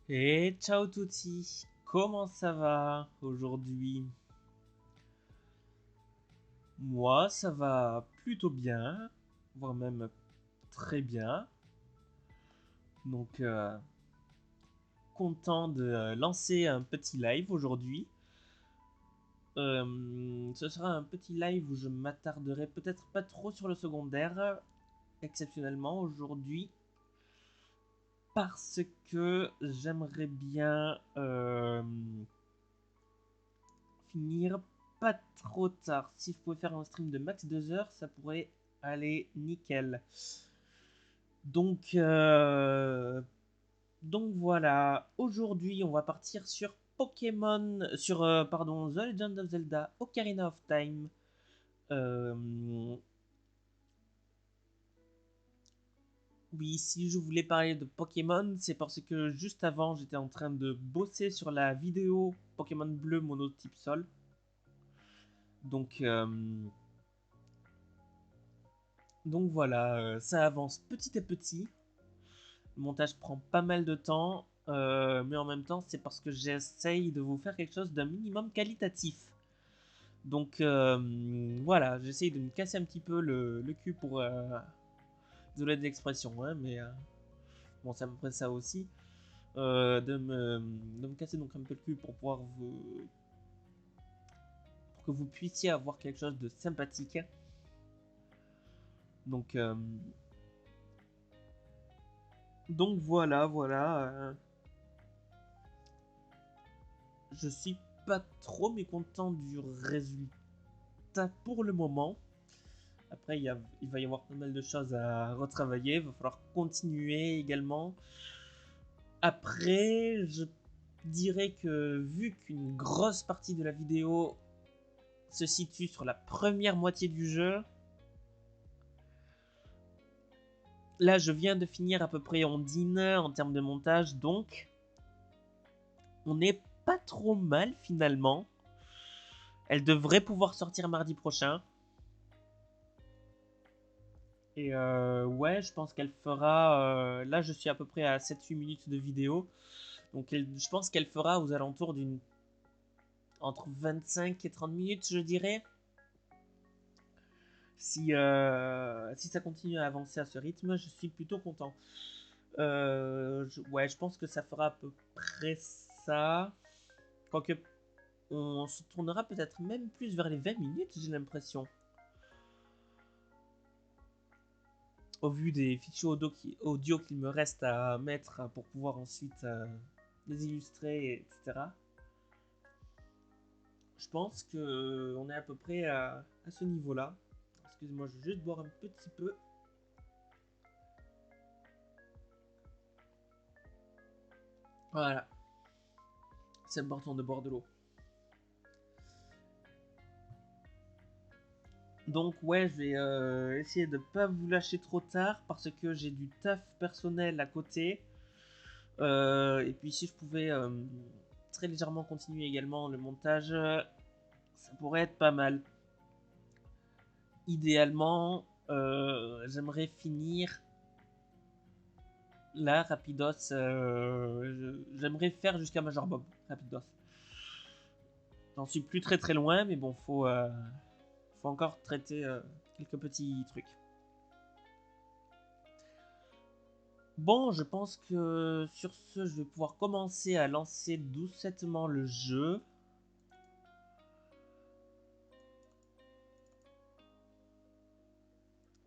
Et ciao tutti, comment ça va aujourd'hui? Moi, ça va plutôt bien, voire même très bien. Donc, content de lancer un petit live aujourd'hui. Ce sera un petit live où je m'attarderai peut-être pas trop sur le secondaire, exceptionnellement aujourd'hui, parce que j'aimerais bien finir pas trop tard. Si je pouvais faire un stream de max 2 heures, ça pourrait aller nickel. Donc, donc voilà. Aujourd'hui, on va partir sur Pokémon, sur pardon, The Legend of Zelda, Ocarina of Time. Euh, oui, si je voulais parler de Pokémon, c'est parce que juste avant, j'étais en train de bosser sur la vidéo Pokémon Bleu Monotype Sol. Donc, donc voilà, ça avance petit à petit. Le montage prend pas mal de temps, mais en même temps, c'est parce que j'essaye de vous faire quelque chose d'un minimum qualitatif. Donc voilà, j'essaye de me casser un petit peu le cul pour... désolé de l'expression, hein, mais bon, c'est à peu près ça aussi. De me casser donc un peu le cul pour pouvoir vous... pour que vous puissiez avoir quelque chose de sympathique. Donc... donc voilà, voilà. Je suis pas trop mécontent du résultat pour le moment. Après, il va y avoir pas mal de choses à retravailler. Il va falloir continuer également. Après, je dirais que vu qu'une grosse partie de la vidéo se situe sur la première moitié du jeu, là je viens de finir à peu près Ondine en termes de montage, donc on n'est pas trop mal finalement. Elle devrait pouvoir sortir mardi prochain. Et ouais, je pense qu'elle fera... là, je suis à peu près à 7-8 minutes de vidéo. Donc je pense qu'elle fera aux alentours d'une... entre 25 et 30 minutes, je dirais. Si ça continue à avancer à ce rythme, je suis plutôt content. Ouais, je pense que ça fera à peu près ça. Quoique, on se tournera peut-être même plus vers les 20 minutes, j'ai l'impression. Au vu des fichiers audio qu'il me reste à mettre pour pouvoir ensuite les illustrer, etc. Je pense que on est à peu près à ce niveau-là. Excusez-moi, je vais juste boire un petit peu. Voilà, c'est important de boire de l'eau. Donc ouais, je vais essayer de pas vous lâcher trop tard parce que j'ai du taf personnel à côté. Et puis si je pouvais très légèrement continuer également le montage, ça pourrait être pas mal. Idéalement, j'aimerais finir là, rapidos. J'aimerais faire jusqu'à Major Bob, rapidos. J'en suis plus très très loin, mais bon, faut encore traiter quelques petits trucs. Bon, je pense que sur ce, je vais pouvoir commencer à lancer doucettement le jeu.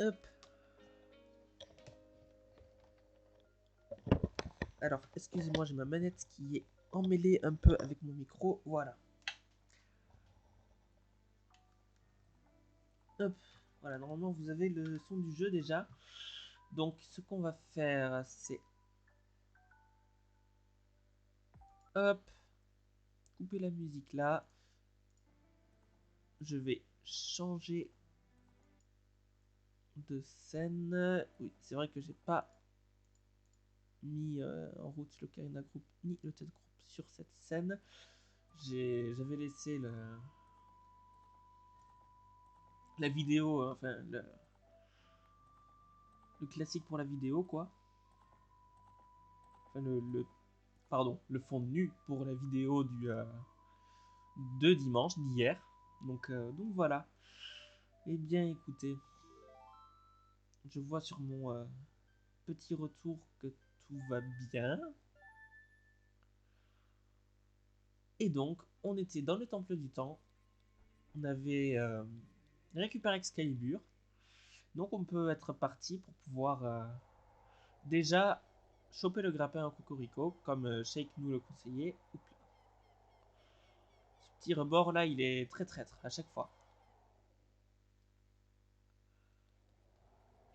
Hop. Alors, excusez-moi, j'ai ma manette qui est emmêlée un peu avec mon micro. Voilà. Hop. Voilà, normalement, vous avez le son du jeu déjà. Donc, ce qu'on va faire, c'est... Hop. Couper la musique là. Je vais changer de scène. Oui, c'est vrai que j'ai pas mis en route le Karina Group ni le TED Group sur cette scène. J'avais laissé la vidéo, enfin le classique pour la vidéo quoi. Enfin le pardon, le fond nu pour la vidéo de dimanche, d'hier. Donc voilà. Eh bien, écoutez, je vois sur mon petit retour que tout va bien. Et donc, on était dans le Temple du Temps. On avait récupéré Excalibur. Donc, on peut être parti pour pouvoir déjà choper le grappin à Cocorico, comme Shake nous le conseillait. Ce petit rebord là, il est très traître à chaque fois.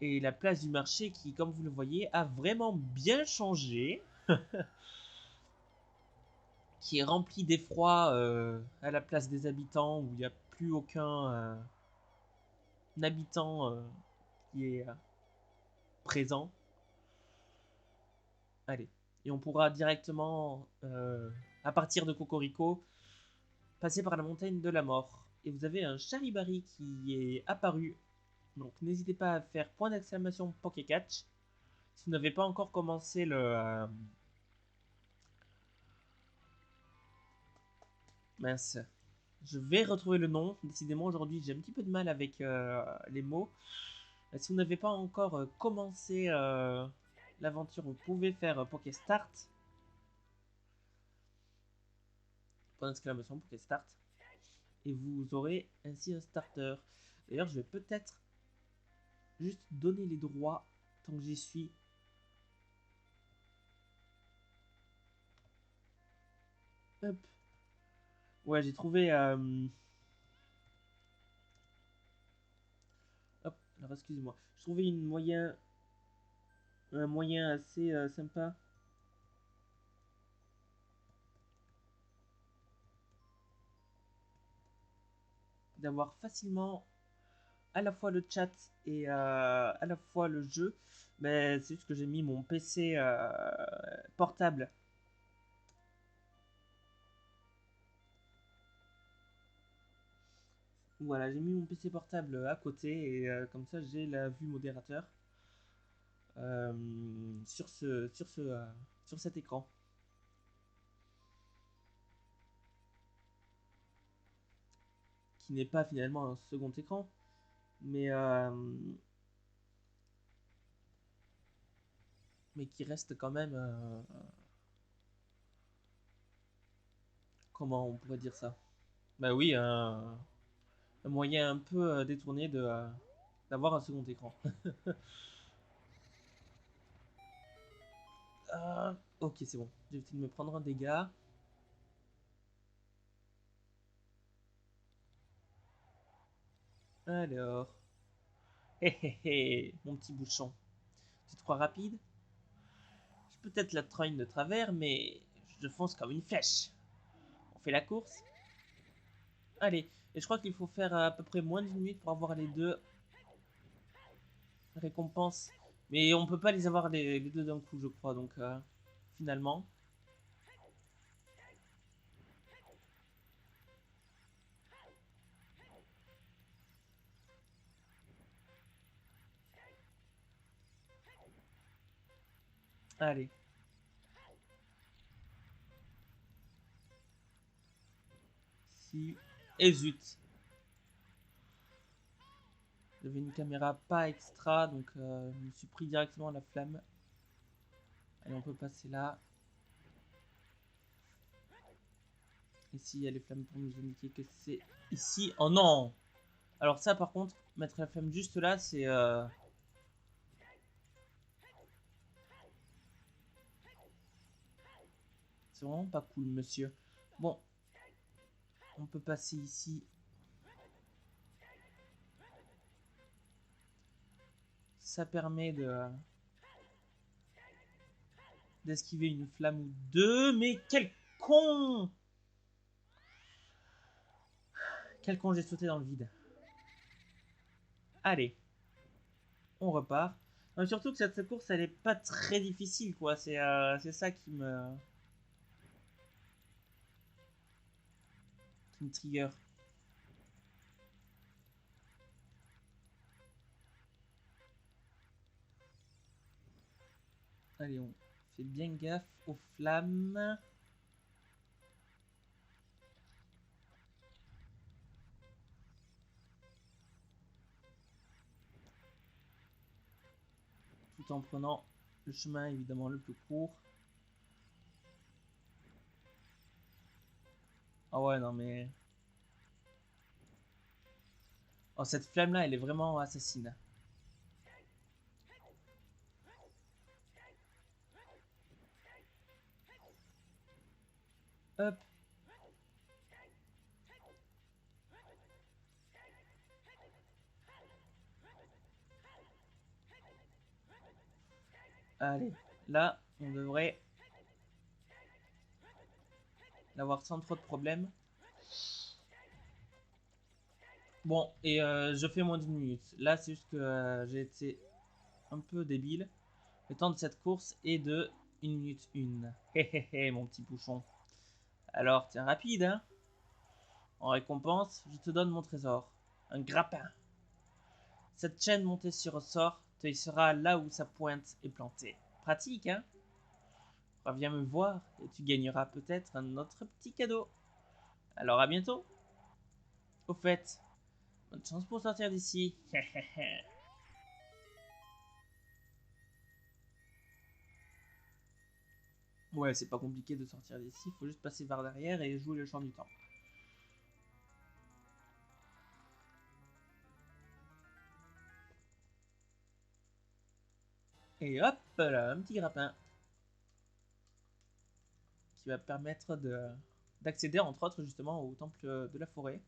Et la place du marché qui, comme vous le voyez, a vraiment bien changé. Qui est remplie d'effroi à la place des habitants, où il n'y a plus aucun habitant qui est présent. Allez. Et on pourra directement, à partir de Cocorico, passer par la montagne de la mort. Et vous avez un Charibari qui est apparu. Donc n'hésitez pas à faire point d'exclamation Pokécatch. Si vous n'avez pas encore commencé le... mince. Je vais retrouver le nom. Décidément aujourd'hui j'ai un petit peu de mal avec les mots. Si vous n'avez pas encore commencé l'aventure, vous pouvez faire Pokéstart. Point d'exclamation Pokéstart. Et vous aurez ainsi un starter. D'ailleurs, je vais peut-être juste donner les droits tant que j'y suis. Hop. Ouais, j'ai trouvé... Hop, alors excusez-moi. J'ai trouvé un moyen assez sympa. D'avoir facilement à la fois le chat et à la fois le jeu. Mais c'est juste que j'ai mis mon PC portable. Voilà, j'ai mis mon PC portable à côté et comme ça j'ai la vue modérateur euh, sur cet écran. Qui n'est pas finalement un second écran, mais, mais qui reste quand même... comment on pourrait dire ça? Bah oui, un moyen un peu détourné d'avoir un second écran. Ok, c'est bon. J'ai essayé de me prendre un dégât. Alors... Hé hé hé, mon petit bouchon. Tu te crois rapide? Je peux peut-être la trogne de travers, mais je fonce comme une flèche. On fait la course? Allez, et je crois qu'il faut faire à peu près moins d'une minute pour avoir les deux récompenses. Mais on peut pas les avoir les deux d'un coup, je crois, donc finalement. Allez. Si... Et zut. J'avais une caméra pas extra, donc je me suis pris directement à la flamme. Allez, on peut passer là. Ici, il y a les flammes pour nous indiquer que c'est ici. Oh non! Alors ça, par contre, mettre la flamme juste là, c'est... c'est vraiment pas cool, monsieur. Bon. On peut passer ici. Ça permet d'esquiver une flamme ou deux. Mais quel con! Quel con, j'ai sauté dans le vide. Allez. On repart. Non, surtout que cette course, elle est pas très difficile, quoi. C'est ça qui me trigger. Allez, on Fais bien gaffe aux flammes. Tout en prenant le chemin évidemment le plus court. Ah ouais, non mais... Oh, cette flamme-là, elle est vraiment assassine. Hop. Allez, là, on devrait l'avoir sans trop de problèmes. Bon, et je fais moins d'une minute. Là, c'est juste que j'ai été un peu débile. Le temps de cette course est de 1 minute 1. Hé hé hé, mon petit bouchon. Alors, tiens, rapide, hein. En récompense, je te donne mon trésor. Un grappin. Cette chaîne montée sur ressort te hissera là où sa pointe est plantée. Pratique, hein. Reviens me voir et tu gagneras peut-être un autre petit cadeau. Alors à bientôt. Au fait, bonne chance pour sortir d'ici. Ouais, c'est pas compliqué de sortir d'ici, faut juste passer par derrière et jouer le chant du temps. Et hop là, un petit grappin qui va permettre d'accéder entre autres justement au temple de la forêt.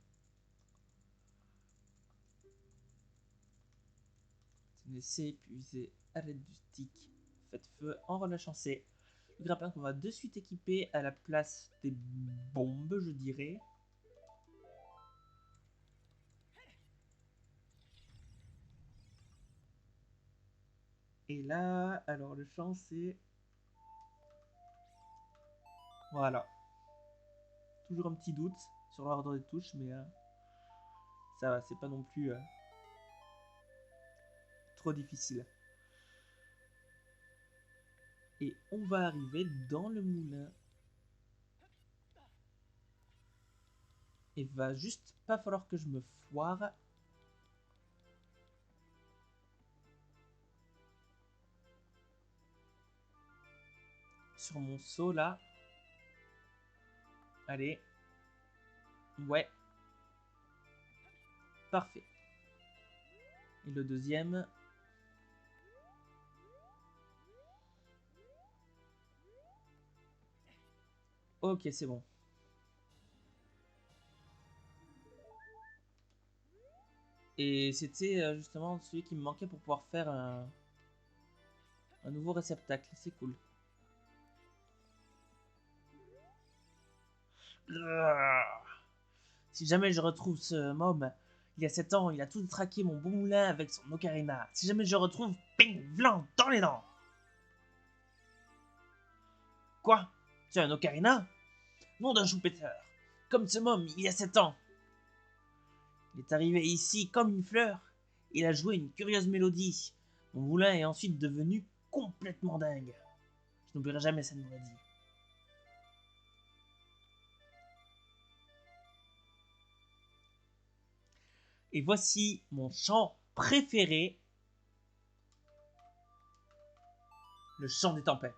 Laissez épuiser à l'aide du stick. Faites feu en relâchant C. Le grappin qu'on va de suite équiper à la place des bombes, je dirais. Et là, alors le champ c'est... Voilà. Toujours un petit doute sur l'ordre des touches, mais ça va, c'est pas non plus trop difficile. Et on va arriver dans le moulin. Et va juste pas falloir que je me foire. Sur mon saut là. Allez. Ouais. Parfait. Et le deuxième. Ok, c'est bon. Et c'était justement celui qui me manquait pour pouvoir faire un nouveau réceptacle. C'est cool. Si jamais je retrouve ce mob, il y a 7 ans, il a tout traqué mon beau moulin avec son ocarina. Si jamais je retrouve, ping, vlan, dans les dents. Quoi? Tu as un ocarina? Nom d'un choupetteur. Comme ce môme, il y a 7 ans. Il est arrivé ici comme une fleur. Il a joué une curieuse mélodie. Mon moulin est ensuite devenu complètement dingue. Je n'oublierai jamais cette mélodie. Et voici mon chant préféré, le chant des tempêtes.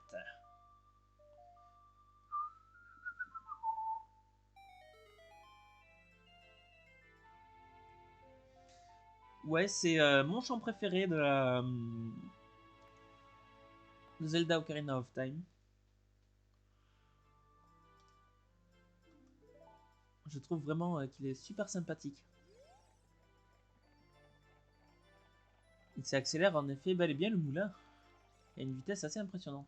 Ouais, c'est mon chant préféré de Zelda Ocarina of Time. Je trouve vraiment qu'il est super sympathique. Il s'accélère en effet bel et bien le moulin. Il a une vitesse assez impressionnante.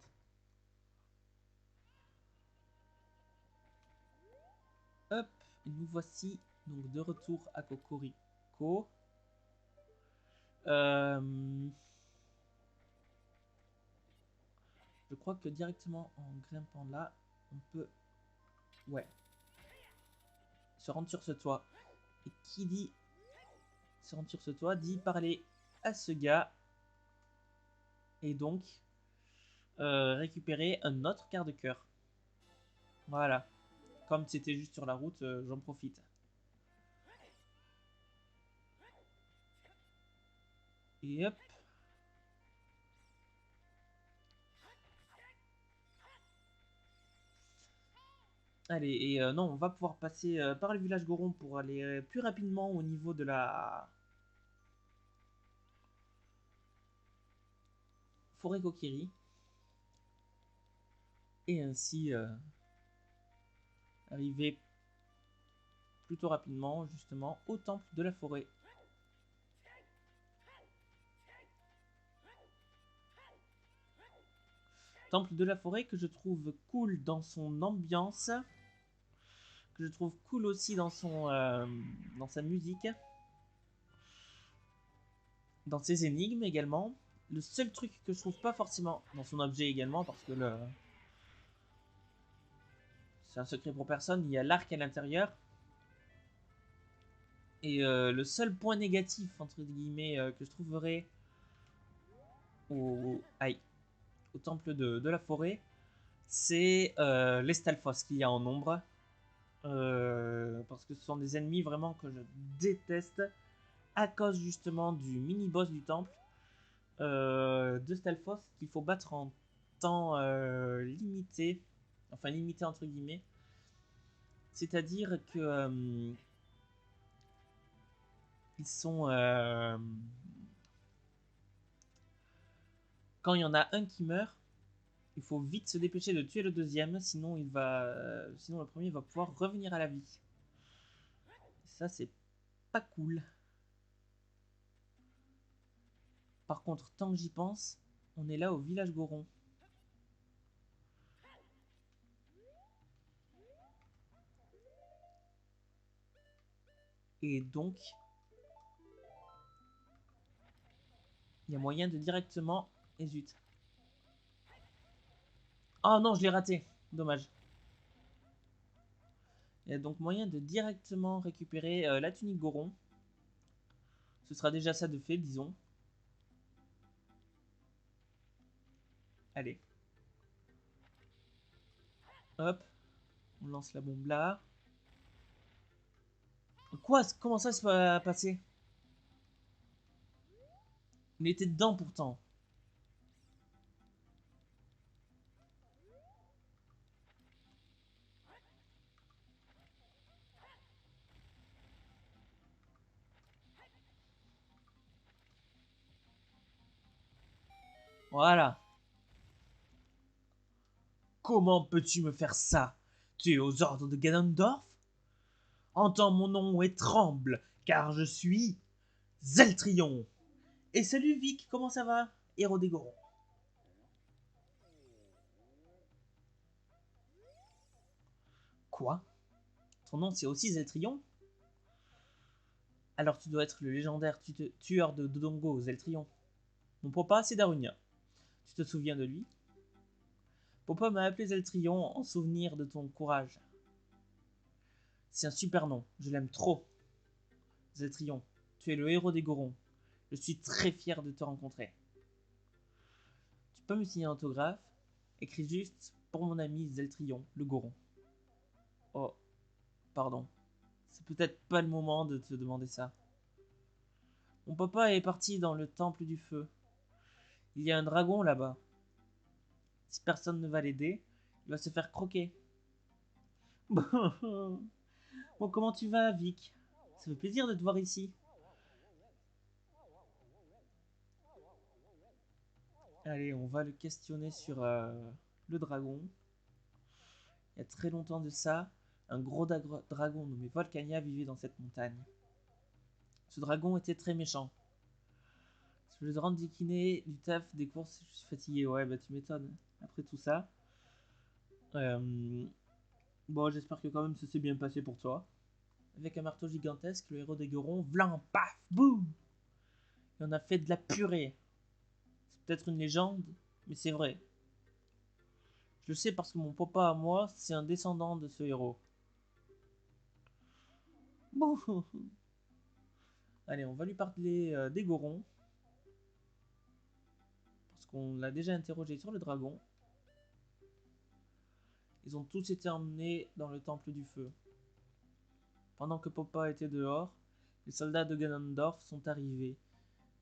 Hop, et nous voici donc de retour à Cocorico. Je crois que directement en grimpant là, on peut... Ouais. Se rendre sur ce toit. Et qui dit se rendre sur ce toit dit parler à ce gars. Et donc... récupérer un autre quart de cœur. Voilà. Comme c'était juste sur la route, j'en profite. Et hop. Allez, et non, on va pouvoir passer par le village Goron pour aller plus rapidement au niveau de la forêt Kokiri. Et ainsi arriver plutôt rapidement justement au temple de la forêt. Temple de la forêt que je trouve cool dans son ambiance, que je trouve cool aussi dans dans sa musique, dans ses énigmes également. Le seul truc que je trouve pas forcément dans son objet également, parce que c'est un secret pour personne, il y a l'arc à l'intérieur. Et le seul point négatif entre guillemets que je trouverais aïe, au temple de la forêt, c'est les Stalfos qu'il y a en nombre. Parce que ce sont des ennemis vraiment que je déteste à cause justement du mini-boss du temple de Stalfos qu'il faut battre en temps limité, enfin limité entre guillemets. C'est-à-dire que ils sont quand il y en a un qui meurt, il faut vite se dépêcher de tuer le deuxième, sinon sinon le premier va pouvoir revenir à la vie. Et ça c'est pas cool. Par contre, tant que j'y pense, on est là au village Goron. Et donc, il y a moyen de directement... Et zut. Oh non, je l'ai raté. Dommage. Il y a donc moyen de directement récupérer la tunique Goron. Ce sera déjà ça de fait, disons. Allez. Hop. On lance la bombe là. Quoi? Comment ça s'est passé? Il était dedans pourtant. Voilà. Comment peux-tu me faire ça? Tu es aux ordres de Ganondorf? Entends mon nom et tremble, car je suis Zeltrion. Et salut Vic, comment ça va? Héros des Gorons. Quoi? Ton nom c'est aussi Zeltrion? Alors tu dois être le légendaire tueur de Dodongo, Zeltrion. Mon papa c'est Darunia. Tu te souviens de lui? Papa m'a appelé Zeltrion en souvenir de ton courage. C'est un super nom, je l'aime trop. Zeltrion, tu es le héros des Gorons. Je suis très fier de te rencontrer. Tu peux me signer un autographe? Écris juste pour mon ami Zeltrion, le Goron. Oh, pardon. C'est peut-être pas le moment de te demander ça. Mon papa est parti dans le temple du feu. Il y a un dragon là-bas. Si personne ne va l'aider, il va se faire croquer. Bon, comment tu vas, Vic? Ça fait plaisir de te voir ici. Allez, on va le questionner sur le dragon. Il y a très longtemps de ça, un gros dragon nommé Volcania vivait dans cette montagne. Ce dragon était très méchant. Je vais rendre dîner du taf, des courses, je suis fatigué. Ouais, bah tu m'étonnes. Après tout ça. Euh, Bon, j'espère que quand même ça s'est bien passé pour toi. Avec un marteau gigantesque, le héros des Gorons, vlan, paf, boum! Il en a fait de la purée. C'est peut-être une légende, mais c'est vrai. Je le sais parce que mon papa à moi, c'est un descendant de ce héros. Bon. Allez, on va lui parler des Gorons. Parce qu'on l'a déjà interrogé sur le dragon. Ils ont tous été emmenés dans le temple du feu. Pendant que Popa était dehors, les soldats de Ganondorf sont arrivés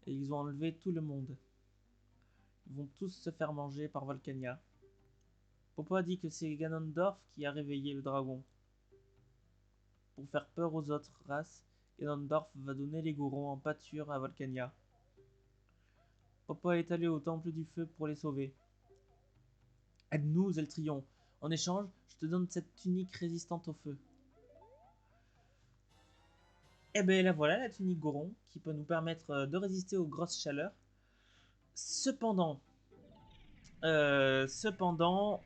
et ils ont enlevé tout le monde. Ils vont tous se faire manger par Volcania. Popa dit que c'est Ganondorf qui a réveillé le dragon. Pour faire peur aux autres races, Ganondorf va donner les Gorons en pâture à Volcania. Popa est allé au temple du feu pour les sauver. Aide-nous, Zeltrion. En échange, je te donne cette tunique résistante au feu. Et bien la voilà, la tunique Goron, qui peut nous permettre de résister aux grosses chaleurs. Cependant,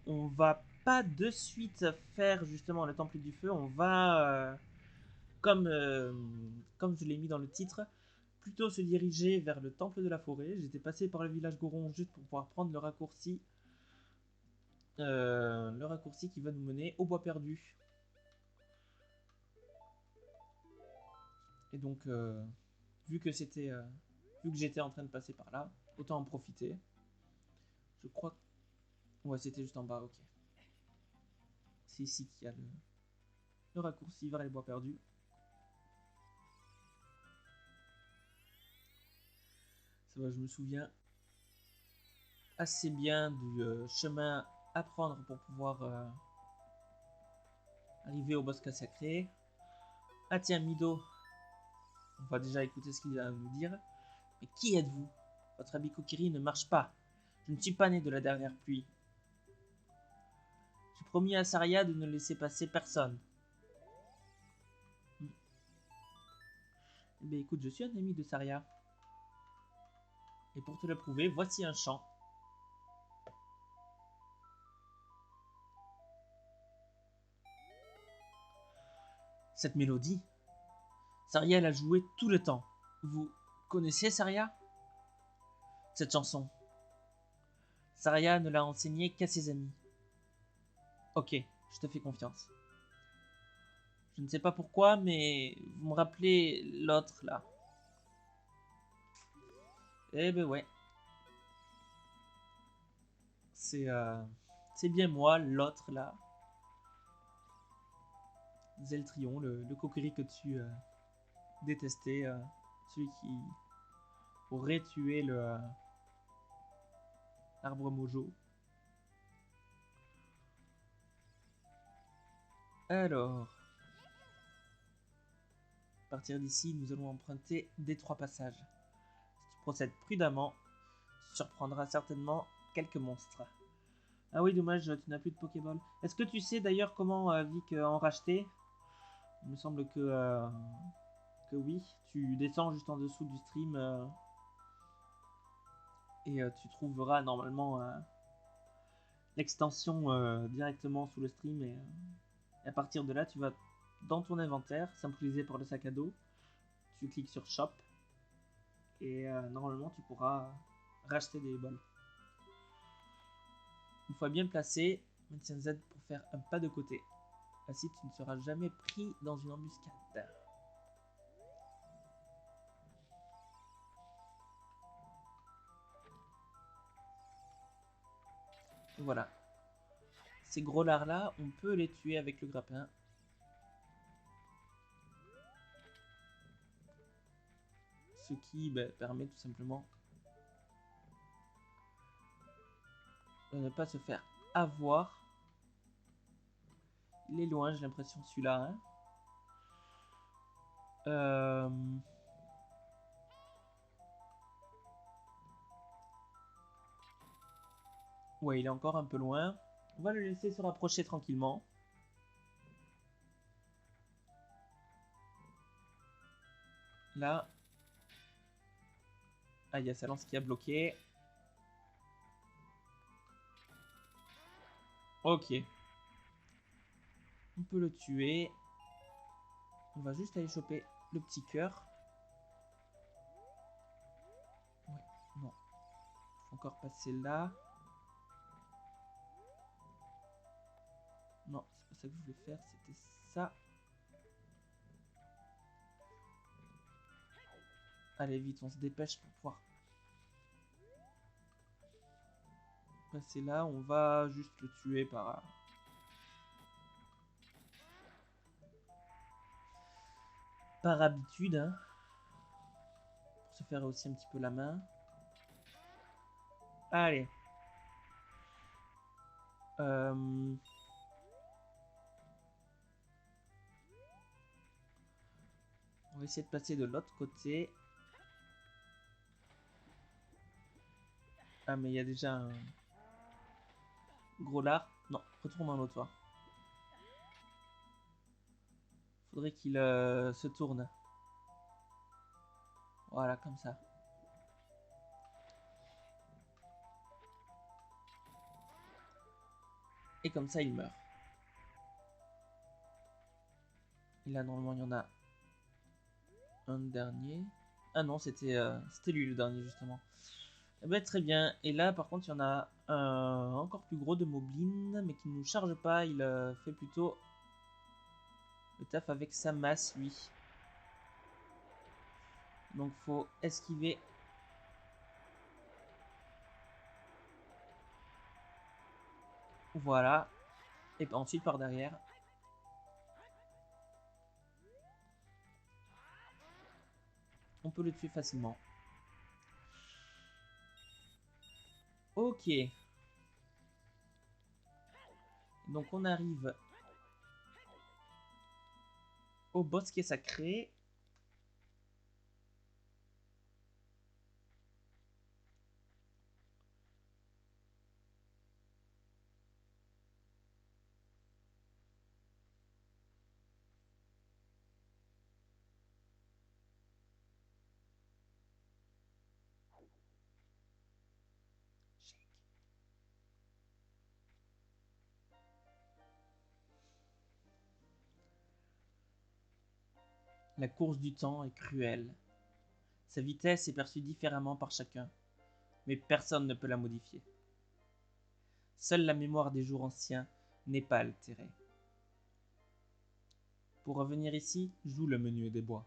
on va pas de suite faire justement le temple du feu. On va, comme je l'ai mis dans le titre, plutôt se diriger vers le temple de la forêt. J'étais passé par le village Goron juste pour pouvoir prendre le raccourci qui va nous mener au bois perdu. Et donc, vu que j'étais en train de passer par là, autant en profiter. Je crois que... Ouais, c'était juste en bas, ok. C'est ici qu'il y a le raccourci vers les bois perdus. Ça va, je me souviens assez bien du chemin à prendre pour pouvoir arriver au boss sacré. Ah tiens, Mido, on va déjà écouter ce qu'il a à nous dire. Mais qui êtes-vous? Votre habit Kokiri ne marche pas. Je ne suis pas né de la dernière pluie. J'ai promis à Saria de ne laisser passer personne. Eh bien écoute, je suis un ami de Saria. Et pour te le prouver, voici un chant. Cette mélodie, Saria l'a jouée tout le temps. Vous connaissez Saria? Cette chanson, Saria ne l'a enseignée qu'à ses amis. Ok, je te fais confiance. Je ne sais pas pourquoi, mais vous me rappelez l'autre là. Eh ben ouais. C'est bien moi, l'autre là. Zeltrion, le Kokiri que tu détestais. Celui qui aurait tué le arbre Mojo. Alors, à partir d'ici, nous allons emprunter des 3 passages. Si tu procèdes prudemment, tu surprendras certainement quelques monstres. Ah oui, dommage, tu n'as plus de Pokéball. Est-ce que tu sais d'ailleurs comment Vic en racheter? Il me semble que oui. Tu descends juste en dessous du stream et tu trouveras normalement l'extension directement sous le stream. Et à partir de là, tu vas dans ton inventaire, symbolisé par le sac à dos. Tu cliques sur Shop et normalement tu pourras racheter des balles. Une fois bien placé, maintiens Z pour faire un pas de côté. Ainsi tu ne seras jamais pris dans une embuscade. Et voilà. Ces gros lards là, on peut les tuer avec le grappin. Ce qui permet tout simplement de ne pas se faire avoir. Il est loin, j'ai l'impression, celui-là. Hein. Ouais, il est encore un peu loin. On va le laisser se rapprocher tranquillement. Là. Ah, il y a sa lance qui a bloqué. Ok. On peut le tuer. On va juste aller choper le petit cœur. Ouais, non. Faut encore passer là. Non, c'est pas ça que je voulais faire, c'était ça. Allez, vite, on se dépêche pour pouvoir passer là. On va juste le tuer par par habitude, hein, pour se faire aussi un petit peu la main. Allez. On va essayer de passer de l'autre côté. Ah, mais il y a déjà un gros lard. Non, retourne dans l'autre toit. Faudrait qu'il se tourne. Voilà, comme ça. Et comme ça, il meurt. Et là, normalement, il y en a un dernier. Ah non, c'était lui le dernier, justement. Eh ben, très bien. Et là, par contre, il y en a un encore plus gros de Moblin, mais qui ne nous charge pas. Il fait plutôt le taf avec sa masse, lui. Donc, faut esquiver. Voilà. Et ensuite, par derrière. On peut le tuer facilement. Ok. Donc, on arrive au bosquet sacré. La course du temps est cruelle. Sa vitesse est perçue différemment par chacun, mais personne ne peut la modifier. Seule la mémoire des jours anciens n'est pas altérée. Pour revenir ici, joue le menuet des bois.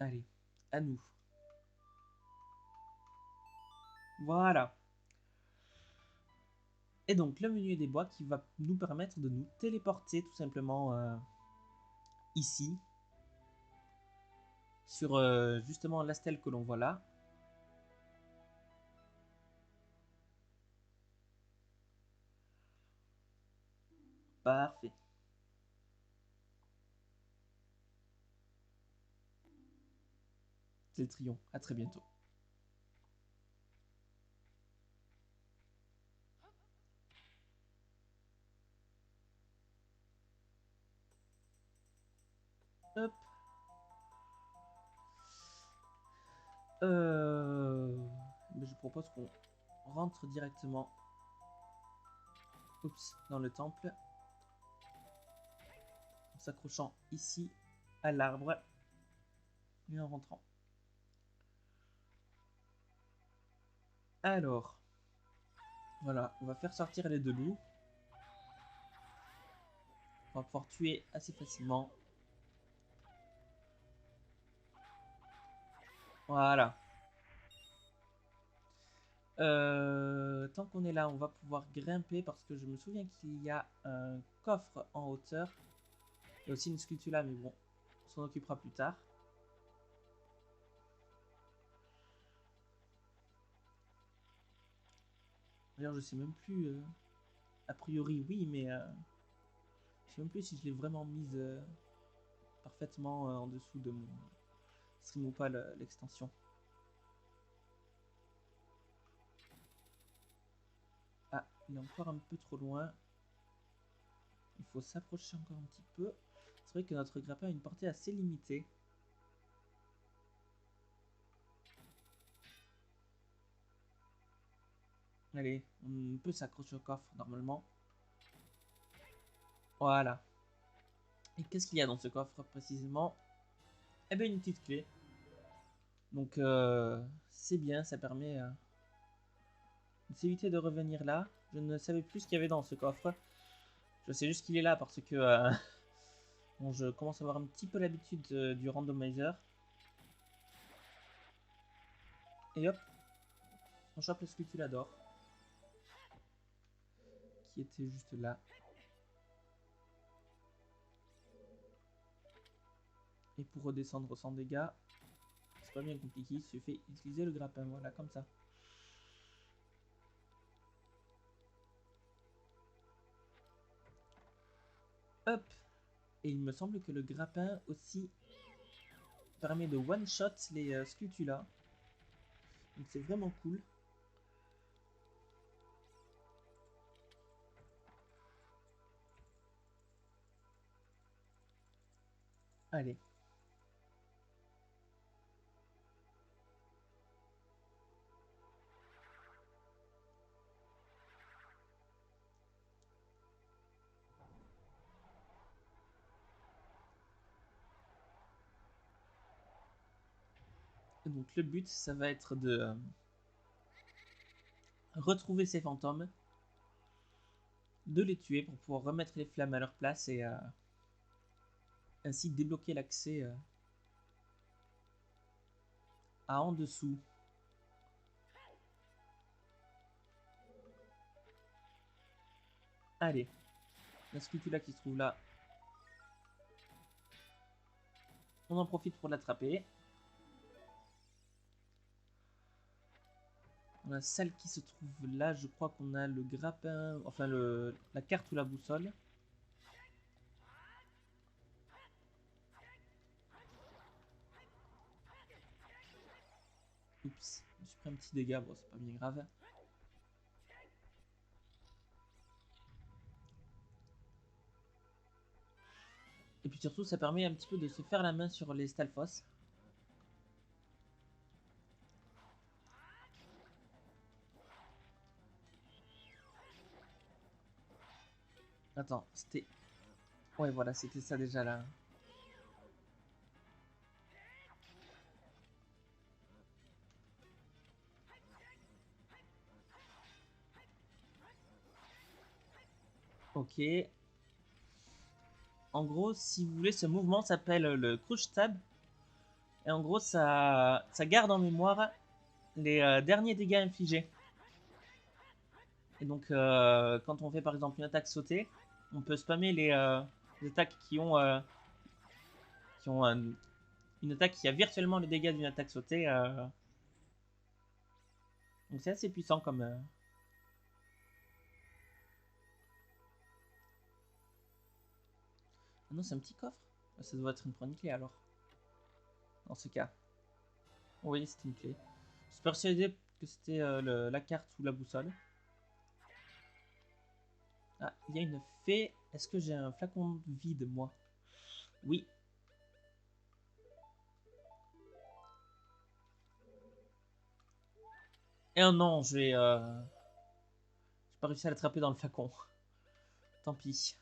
Allez, à nous. Voilà. Et donc le menuet des bois qui va nous permettre de nous téléporter tout simplement ici. Sur justement la stèle que l'on voit là. Parfait. C'est le triomphe. À très bientôt. Hop. Mais je propose qu'on rentre directement dans le temple. En s'accrochant ici à l'arbre. Et en rentrant. Alors. Voilà, on va faire sortir les deux loups. On va pouvoir tuer assez facilement. Voilà. Tant qu'on est là, on va pouvoir grimper parce que je me souviens qu'il y a un coffre en hauteur. Il y a aussi une sculpture là, mais bon, on s'en occupera plus tard. D'ailleurs, je sais même plus. A priori, oui, mais je sais même plus si je l'ai vraiment mise parfaitement en dessous de mon stream ou pas l'extension. Ah, il est encore un peu trop loin. Il faut s'approcher encore un petit peu. C'est vrai que notre grappin a une portée assez limitée. Allez, on peut s'accrocher au coffre normalement. Voilà. Et qu'est-ce qu'il y a dans ce coffre précisément? Eh bien, une petite clé. Donc, c'est bien, ça permet de s'éviter de revenir là. Je ne savais plus ce qu'il y avait dans ce coffre. Je sais juste qu'il est là parce que Bon, je commence à avoir un petit peu l'habitude du randomizer. Et hop, on chope le Scutulador. Qui était juste là. Et pour redescendre sans dégâts, c'est pas bien compliqué, il suffit d'utiliser le grappin, voilà, comme ça. Hop. Et il me semble que le grappin aussi permet de one-shot les Scutula. Donc c'est vraiment cool. Allez. Et donc le but, ça va être de retrouver ces fantômes, de les tuer pour pouvoir remettre les flammes à leur place et ainsi débloquer l'accès à en dessous. Allez, la Scutula qui se trouve là, on en profite pour l'attraper. On a celle qui se trouve là, je crois qu'on a le grappin, enfin la carte ou la boussole. Oups, je me suis pris un petit dégât, bon c'est pas bien grave. Et puis surtout ça permet un petit peu de se faire la main sur les Stalfos. Attends, c'était... Ouais voilà, c'était ça déjà là. Ok. En gros, si vous voulez, ce mouvement s'appelle le Crouch Tab. Et en gros, ça garde en mémoire les derniers dégâts infligés. Et donc, quand on fait par exemple une attaque sautée, on peut spammer les attaques qui ont une attaque qui a virtuellement les dégâts d'une attaque sautée. Donc c'est assez puissant comme... Ah non, c'est un petit coffre. Ça doit être une clé alors. Dans ce cas. Oui, c'était une clé. Je suis persuadé que c'était la carte ou la boussole. Ah, il y a une fée. Est-ce que j'ai un flacon vide, moi? Oui. Et oh non, j'ai pas réussi à l'attraper dans le flacon. Tant pis.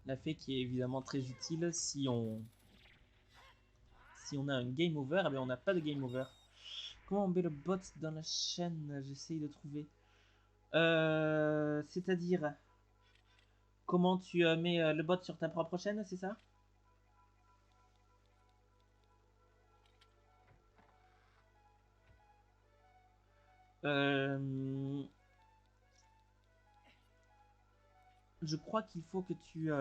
La fée qui est évidemment très utile si on a un game over. Eh bien, on n'a pas de game over. Comment on met le bot dans la chaîne? J'essaye de trouver. C'est-à-dire, comment tu mets le bot sur ta propre chaîne, c'est ça? Je crois qu'il faut que tu...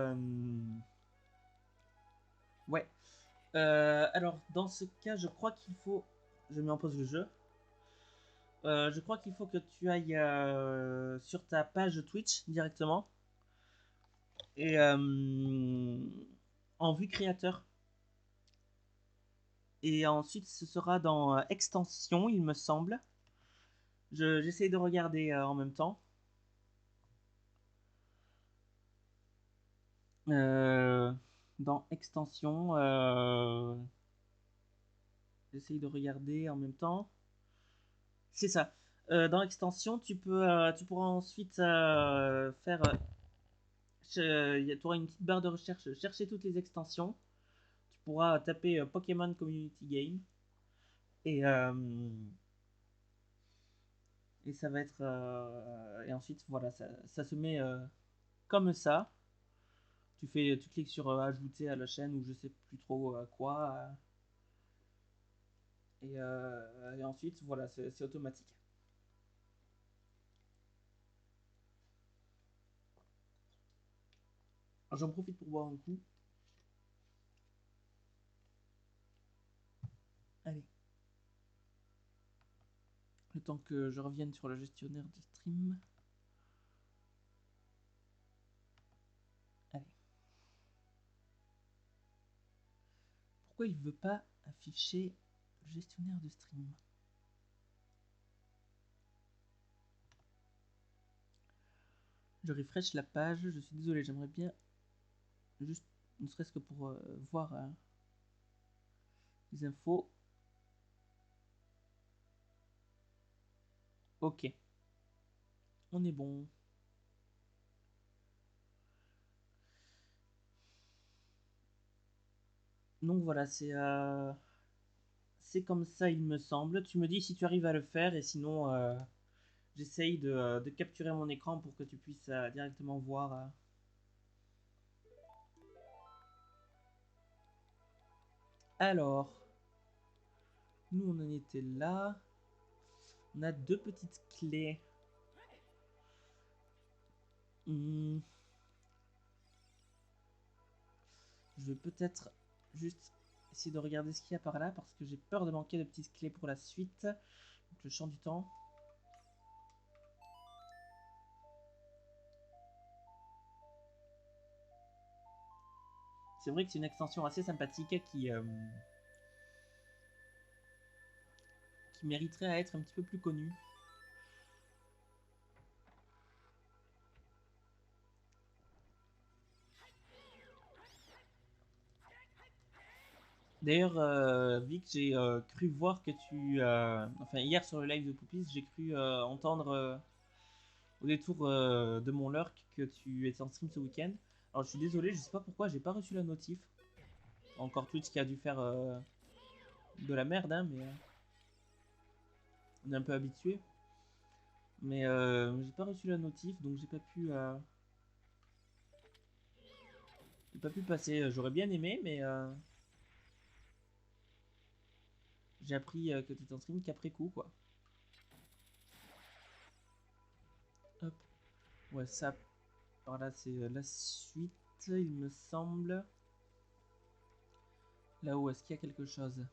Ouais. Alors, dans ce cas, je crois qu'il faut... Je mets en pause le jeu. Je crois qu'il faut que tu ailles sur ta page Twitch directement. Et en vue créateur. Et ensuite, ce sera dans extension, il me semble. J'essaye de regarder en même temps. Dans extension, j'essaye de regarder en même temps. C'est ça. Dans extension, tu pourras ensuite faire. Tu auras une petite barre de recherche, chercher toutes les extensions. Tu pourras taper Pokémon Community Game. Et Et ça va être... et ensuite, voilà, ça se met comme ça. Tu cliques sur ajouter à la chaîne ou je sais plus trop quoi. Et ensuite, voilà, c'est automatique. J'en profite pour boire un coup. Allez. Le temps que je revienne sur le gestionnaire du stream. Allez. Pourquoi il veut pas afficher le gestionnaire de stream? Je refresh la page, je suis désolé, j'aimerais bien juste, ne serait-ce que pour voir les infos. Ok, on est bon. Donc voilà, c'est comme ça il me semble. Tu me dis si tu arrives à le faire et sinon j'essaye de capturer mon écran pour que tu puisses directement voir. Alors, nous on en était là. On a deux petites clés. Hmm. Je vais peut-être juste essayer de regarder ce qu'il y a par là parce que j'ai peur de manquer de petites clés pour la suite. Donc le champ du temps. C'est vrai que c'est une extension assez sympathique qui mériterait à être un petit peu plus connue. D'ailleurs, Vic, j'ai cru voir que tu... enfin, hier sur le live de Poupis, j'ai cru entendre au détour de mon lurk que tu étais en stream ce week-end. Alors, je suis désolé, je sais pas pourquoi, j'ai pas reçu la notif. Encore Twitch qui a dû faire de la merde, hein, mais on est un peu habitué. Mais j'ai pas reçu la notif, donc j'ai pas pu passer. J'aurais bien aimé, mais j'ai appris que tu étais en stream qu'après coup, quoi. Hop. Ouais, ça, par là, c'est la suite, il me semble. Là-haut, est-ce qu'il y a quelque chose?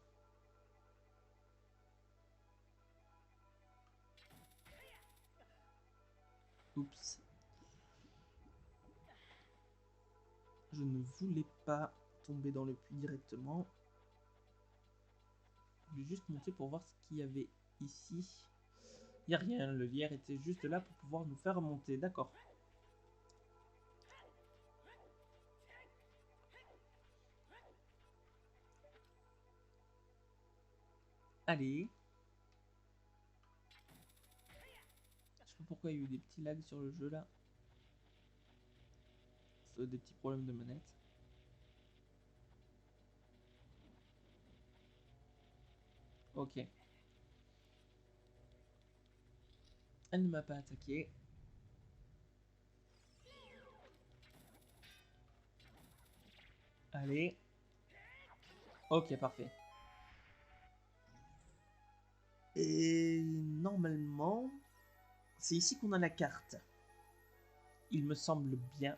Oups. Je ne voulais pas tomber dans le puits directement. Je vais juste monter pour voir ce qu'il y avait ici. Il n'y a rien, le lierre était juste là pour pouvoir nous faire monter, d'accord. Allez. Je sais pas pourquoi il y a eu des petits lags sur le jeu là. C'est des petits problèmes de manette. Ok. Elle ne m'a pas attaqué. Allez. Ok, parfait. Et normalement, c'est ici qu'on a la carte. Il me semble bien.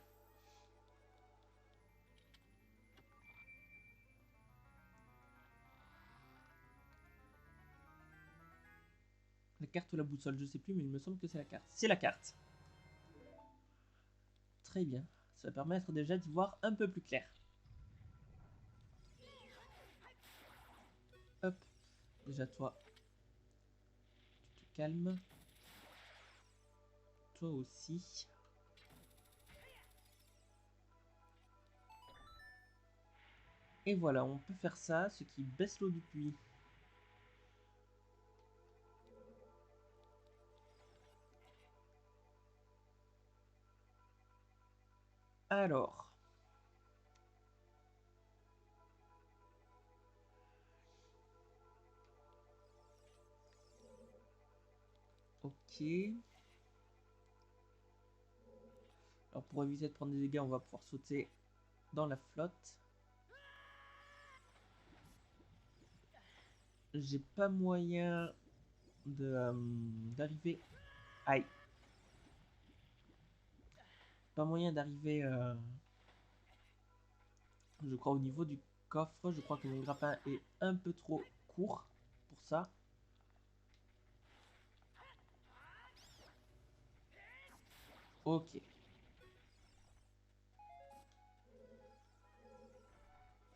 La carte ou la boussole, je sais plus, mais il me semble que c'est la carte. C'est la carte. Très bien. Ça va permettre déjà d'y voir un peu plus clair. Hop. Déjà toi, tu te calmes. Toi aussi. Et voilà, on peut faire ça, ce qui baisse l'eau du puits. Alors. Ok. Alors pour éviter de prendre des dégâts, on va pouvoir sauter dans la flotte. J'ai pas moyen de d'arriver. Aïe. Pas moyen d'arriver. Je crois au niveau du coffre. Je crois que mon grappin est un peu trop court pour ça. Ok.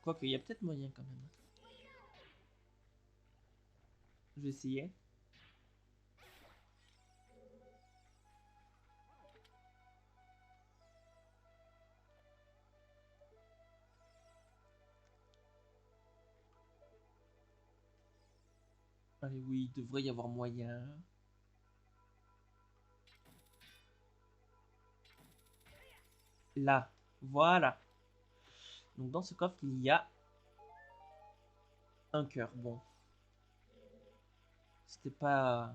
Quoique, il y a peut-être moyen quand même. Je vais essayer. Allez, oui, il devrait y avoir moyen. Là, voilà. Donc dans ce coffre, il y a un cœur. Bon, c'était pas...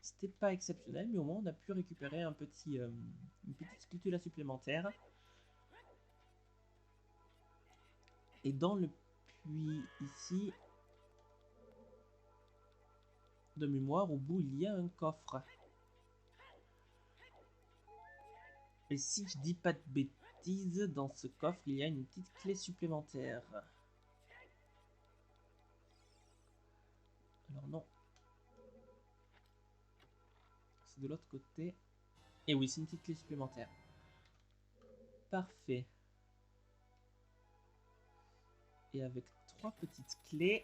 C'était pas exceptionnel, mais au moins on a pu récupérer un petit, une petite spatula supplémentaire. Et dans le puits ici, de mémoire, au bout, il y a un coffre. Et si je dis pas de bêtises, dans ce coffre, il y a une petite clé supplémentaire. Alors non. C'est de l'autre côté. Et oui, c'est une petite clé supplémentaire. Parfait. Et avec 3 petites clés,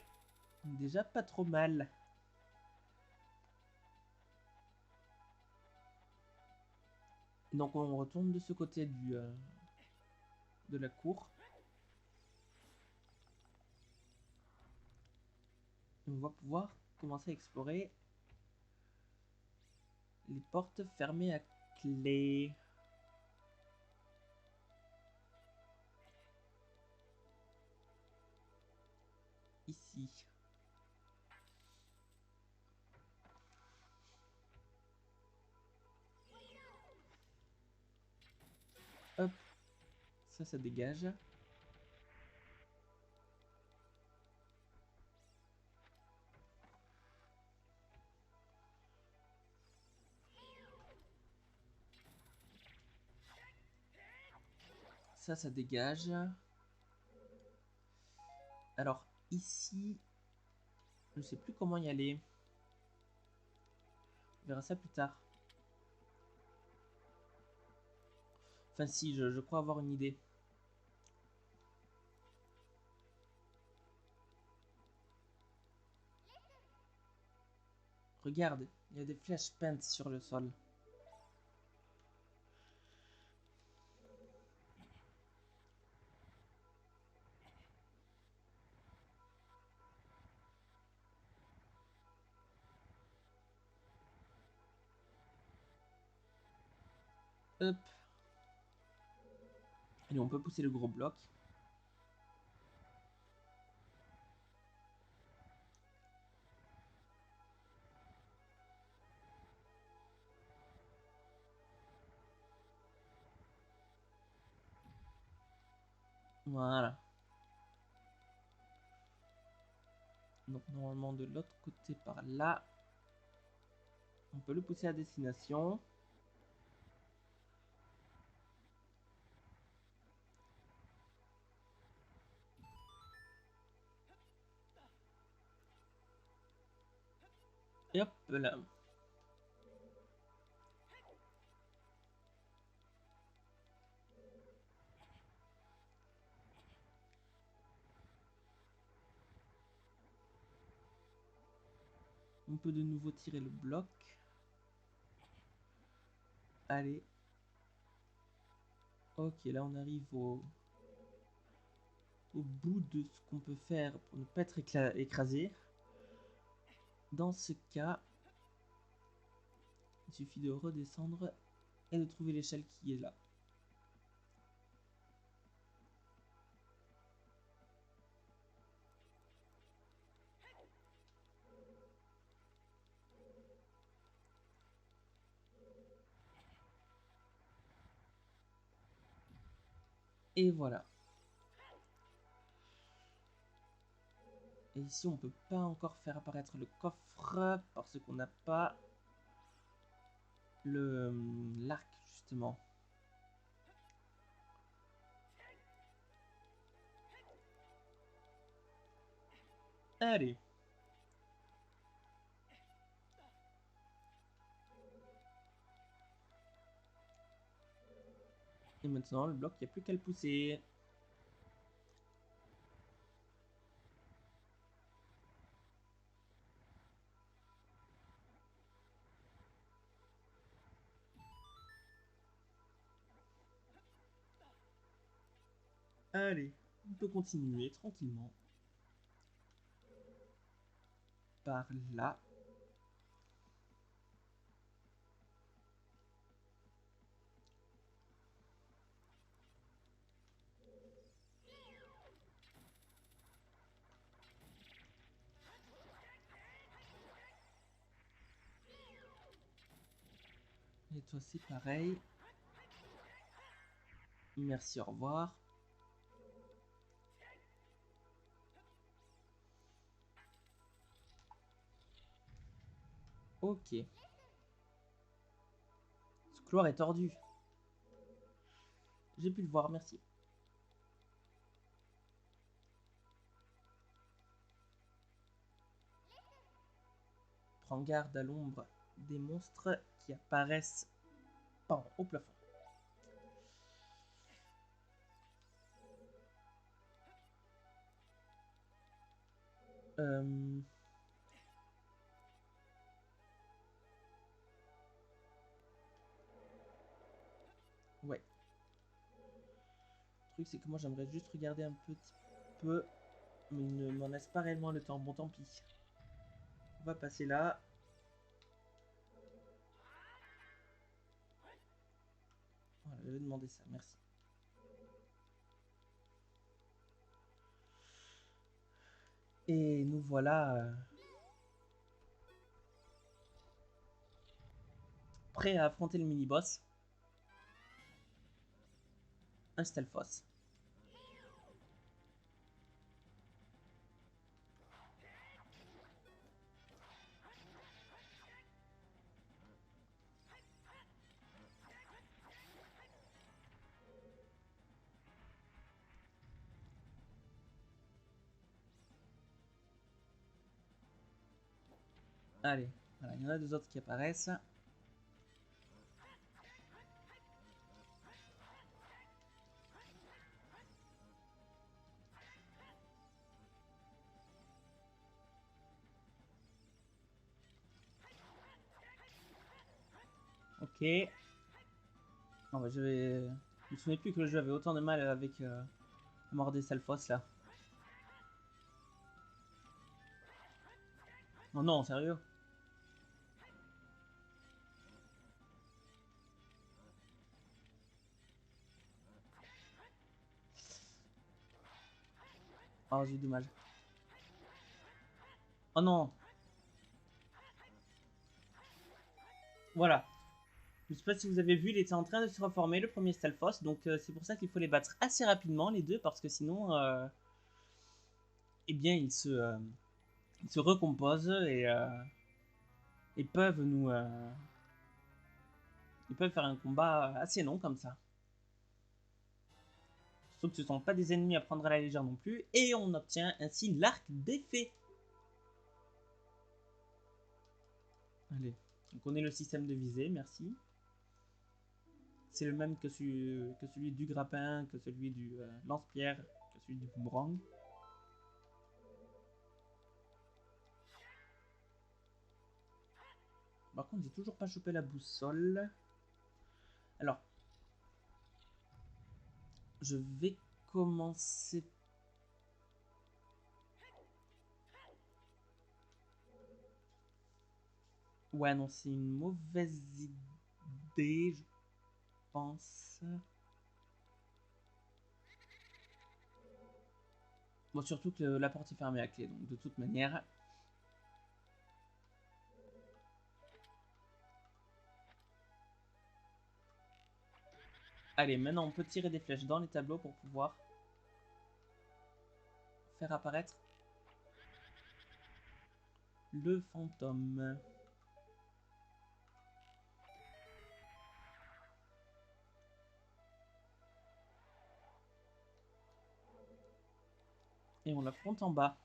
déjà pas trop mal. Donc on retourne de ce côté de la cour. Et on va pouvoir commencer à explorer les portes fermées à clé. Ici. Hop. Ça dégage. Ça dégage. Alors, ici, je ne sais plus comment y aller. On verra ça plus tard. Enfin, si, je crois avoir une idée. Regarde, il y a des flèches peintes sur le sol. Hop. Allez, on peut pousser le gros bloc. Voilà. Donc normalement de l'autre côté par là, on peut le pousser à destination. Et hop là. On peut de nouveau tirer le bloc. Allez. Ok, là on arrive au bout de ce qu'on peut faire pour ne pas être écrasé. Dans ce cas, il suffit de redescendre et de trouver l'échelle qui est là. Et voilà. Et ici, on peut pas encore faire apparaître le coffre parce qu'on n'a pas le l'arc, justement. Allez. Et maintenant, le bloc, il n'y a plus qu'à le pousser. Allez, on peut continuer tranquillement. Par là. Et toi, c'est pareil. Merci, au revoir. Ok. Ce couloir est tordu. J'ai pu le voir, merci. Prends garde à l'ombre des monstres qui apparaissent au plafond. Ouais. Le truc, c'est que moi, j'aimerais juste regarder un petit peu, mais il ne m'en laisse pas réellement le temps. Bon, tant pis. On va passer là. Voilà, je vais demander ça, merci. Et nous voilà prêts à affronter le mini-boss. Un Stelphos. Allez, voilà, il y en a deux autres qui apparaissent. Ok. Non, bah, je me souvenais plus que le jeu avait autant de mal avec mort des Stelphos là. Oh non, sérieux? Oh, j'ai eu du mal. Oh non. Voilà. Je sais pas si vous avez vu, il était en train de se reformer, le premier Stelphos. Donc c'est pour ça qu'il faut les battre assez rapidement, les deux, parce que sinon, eh bien, ils se recomposent et peuvent nous... ils peuvent faire un combat assez long comme ça. Sauf que ce ne sont pas des ennemis à prendre à la légère non plus. Et on obtient ainsi l'arc d'effet. Allez, on connaît le système de visée, merci. C'est le même que celui du grappin, que celui du lance-pierre, que celui du boomerang. Par contre, j'ai toujours pas chopé la boussole. Alors, je vais commencer. Ouais, non, c'est une mauvaise idée, je pense. Bon, surtout que la porte est fermée à clé, donc de toute manière. Allez, maintenant on peut tirer des flèches dans les tableaux pour pouvoir faire apparaître le fantôme. Et on l'affronte en bas.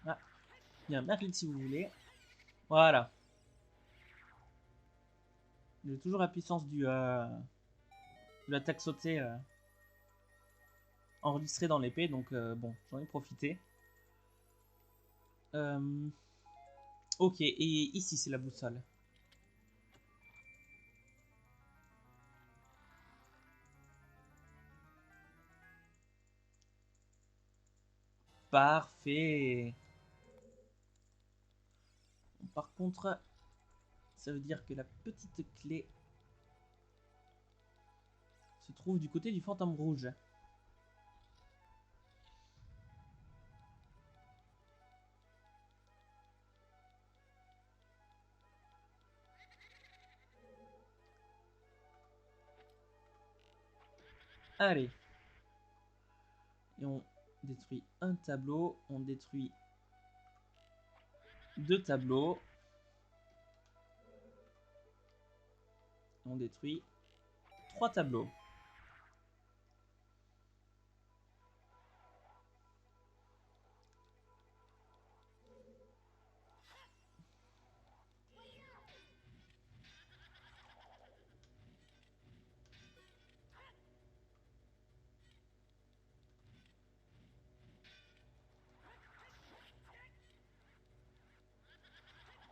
Ah, il y a un Merlin si vous voulez. Voilà. J'ai toujours la puissance de l'attaque sautée enregistrée dans l'épée, donc bon, j'en ai profité. Ok, et ici c'est la boussole. Parfait. Par contre, ça veut dire que la petite clé se trouve du côté du fantôme rouge. Allez. Et on détruit un tableau, on détruit deux tableaux. On détruit trois tableaux.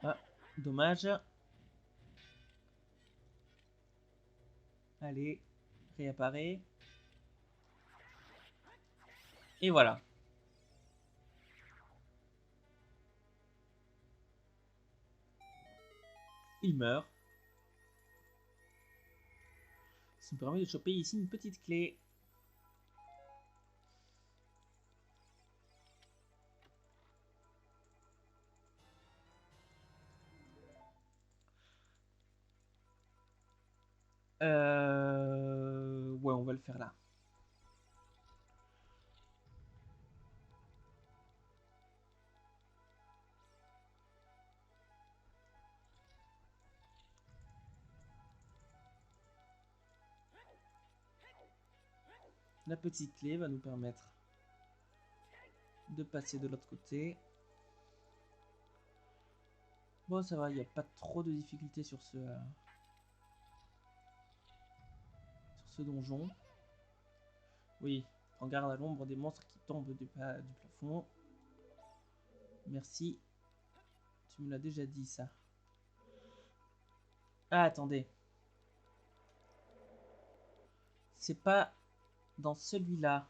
Ah, dommage. Allez, réapparaît. Et voilà. Il meurt. Ça me permet de choper ici une petite clé. Ouais, on va le faire là. La petite clé va nous permettre de passer de l'autre côté. Bon, ça va, il n'y a pas trop de difficultés sur ce donjon. Oui, prends garde à l'ombre des monstres qui tombent du plafond. Merci. Tu me l'as déjà dit, ça. Ah, attendez. C'est pas dans celui-là.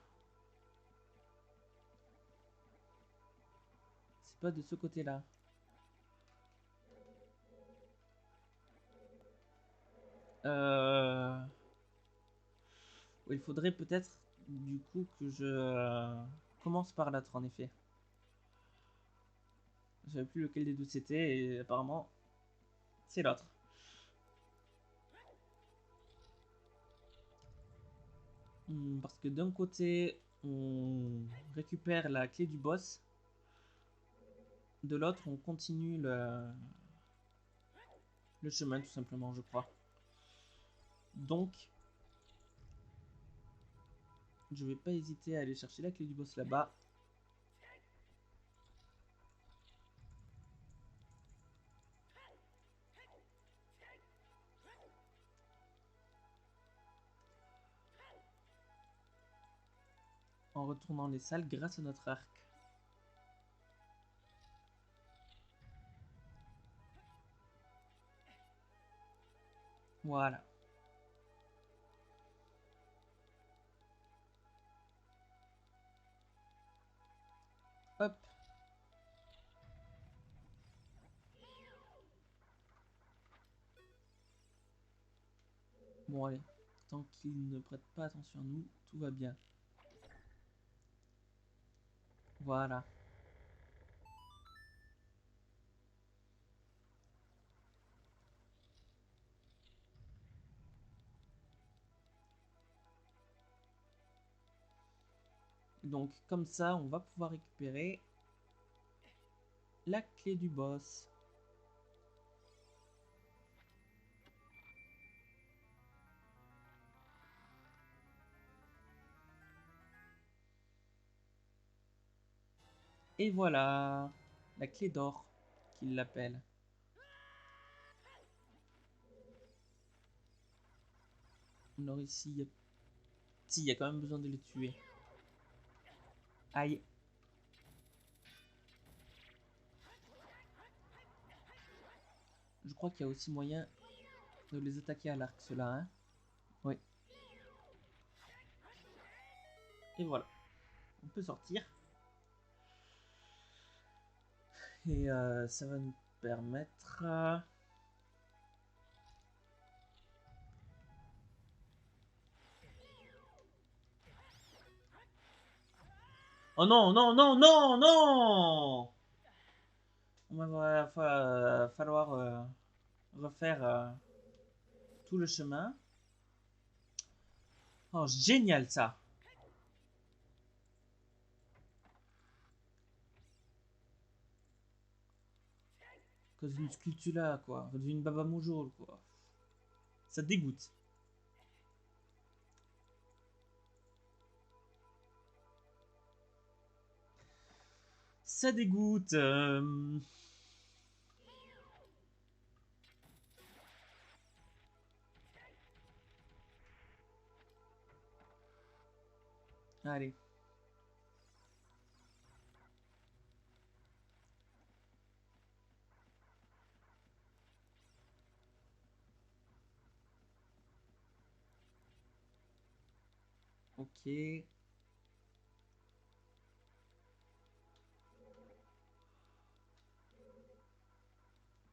C'est pas de ce côté-là. Il faudrait peut-être du coup que je commence par l'autre en effet. Je savais plus lequel des deux c'était et apparemment c'est l'autre. Parce que d'un côté on récupère la clé du boss, de l'autre on continue le chemin tout simplement je crois. Donc je vais pas hésiter à aller chercher la clé du boss là-bas. En retournant les salles grâce à notre arc. Voilà. Hop. Bon, allez. Tant qu'il ne prête pas attention à nous, tout va bien. Voilà. Donc, comme ça, on va pouvoir récupérer la clé du boss. Et voilà, la clé d'or, qu'il l'appelle. Alors ici, si, il y a quand même besoin de les tuer. Aïe. Je crois qu'il y a aussi moyen de les attaquer à l'arc, ceux-là, hein. Oui. Et voilà. On peut sortir. Et ça va nous permettre... Oh non, non, non, non, non! On va falloir refaire tout le chemin. Oh, génial ça! Cause d'une sculpture là, quoi. D'une baba moujoul, quoi. Ça dégoûte. Ça dégoûte. Allez. Ok.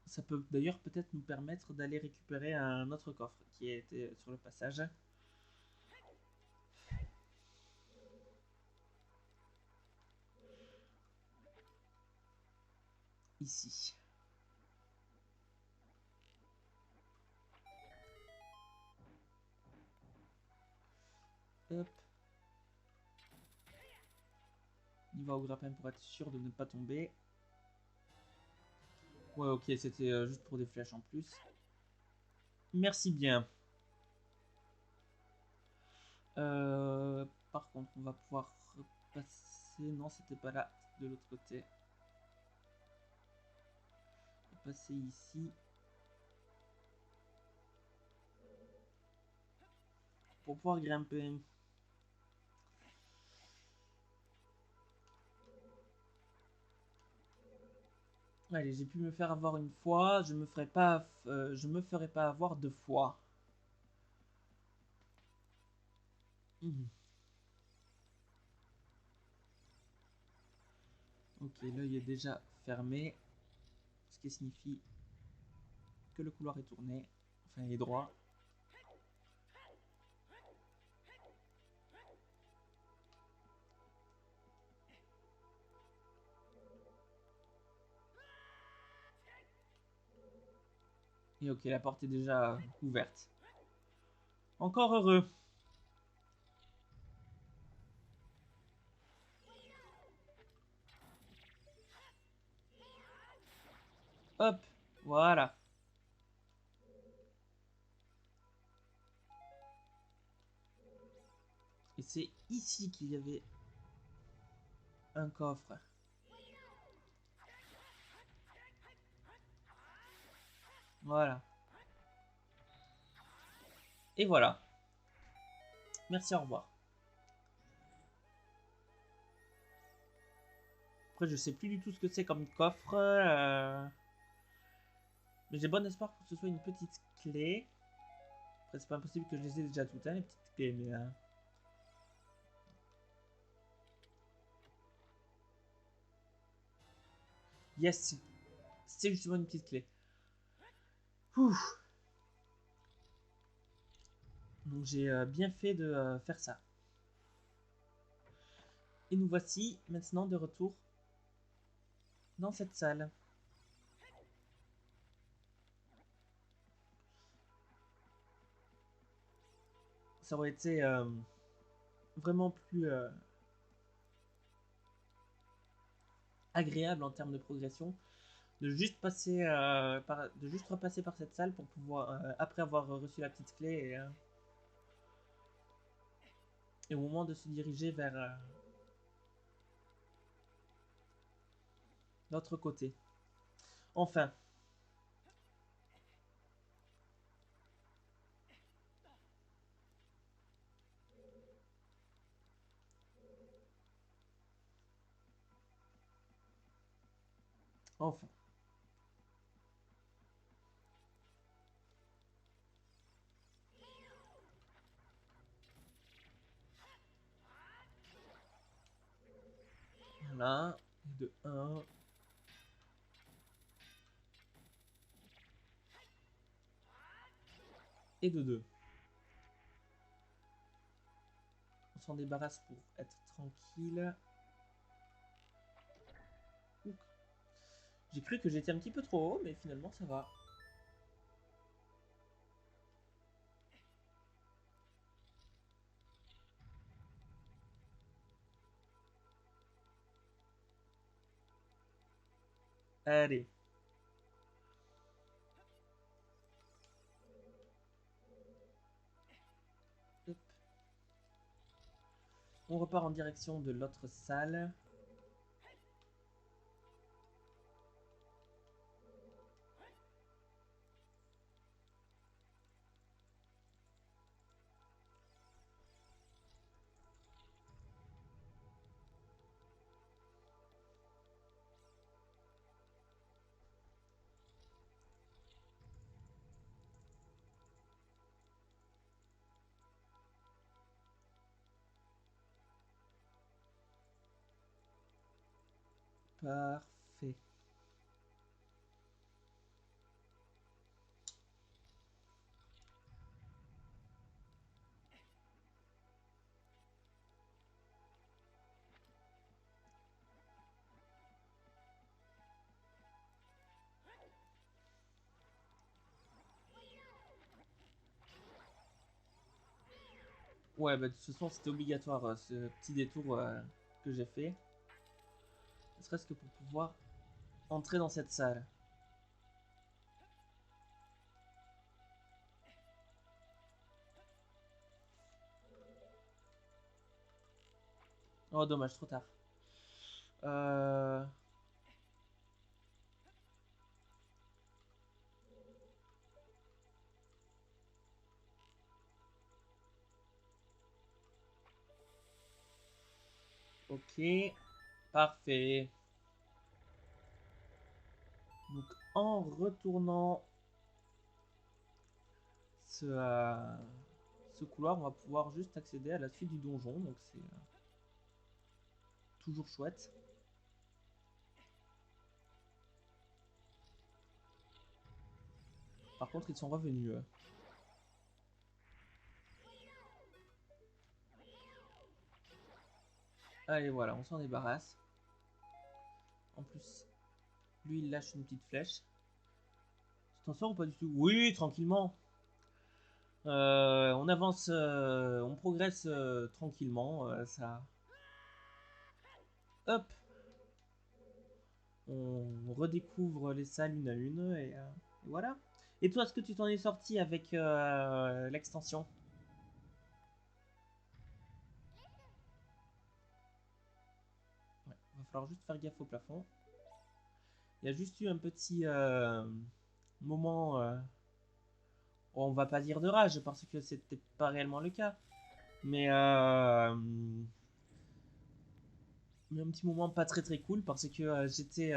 Ça peut d'ailleurs peut-être nous permettre d'aller récupérer un autre coffre qui était sur le passage. Ici. Hop. Il va au grappin pour être sûr de ne pas tomber. Ouais, ok, c'était juste pour des flèches en plus. Merci bien. Par contre, on va pouvoir repasser... Non, c'était pas là, c'était de l'autre côté. On va passer ici. Pour pouvoir grimper. Allez, j'ai pu me faire avoir une fois, je me ferai pas, avoir deux fois. Ok, l'œil est déjà fermé, ce qui signifie que le couloir est tourné, enfin il est droit. Et ok, la porte est déjà ouverte. Encore heureux. Hop, voilà. Et c'est ici qu'il y avait un coffre. Voilà. Et voilà. Merci, au revoir. Après, je sais plus du tout ce que c'est comme coffre. Mais j'ai bon espoir que ce soit une petite clé. Après, c'est pas impossible que je les ai déjà toutes, hein, les petites clés, mais... Yes, c'est justement une petite clé. Ouh. Donc j'ai bien fait de faire ça. Et nous voici maintenant de retour dans cette salle. Ça aurait été vraiment plus agréable en termes de progression de juste passer de juste repasser par cette salle pour pouvoir après avoir reçu la petite clé et au moment de se diriger vers l'autre côté. Enfin. Enfin. Voilà. Et de 1. Et de 2. On s'en débarrasse pour être tranquille. J'ai cru que j'étais un petit peu trop haut, mais finalement ça va. Allez. Hop. On repart en direction de l'autre salle. Parfait. Ouais, bah de toute façon c'était obligatoire ce petit détour que j'ai fait. Ne serait-ce que pour pouvoir entrer dans cette salle. Oh dommage, trop tard. Euh... Ok, parfait. Donc en retournant ce couloir, on va pouvoir juste accéder à la suite du donjon. Donc c'est toujours chouette. Par contre, ils sont revenus. Allez, voilà, on s'en débarrasse. En plus, lui, il lâche une petite flèche. Tu t'en sors ou pas du tout? Oui, tranquillement. On avance, on progresse tranquillement. Ça. Hop. On redécouvre les salles une à une et voilà. Et toi, est-ce que tu t'en es sorti avec l'extension? Ouais, va falloir juste faire gaffe au plafond. Il y a juste eu un petit moment, on va pas dire de rage parce que c'était pas réellement le cas, mais un petit moment pas très très cool parce que j'étais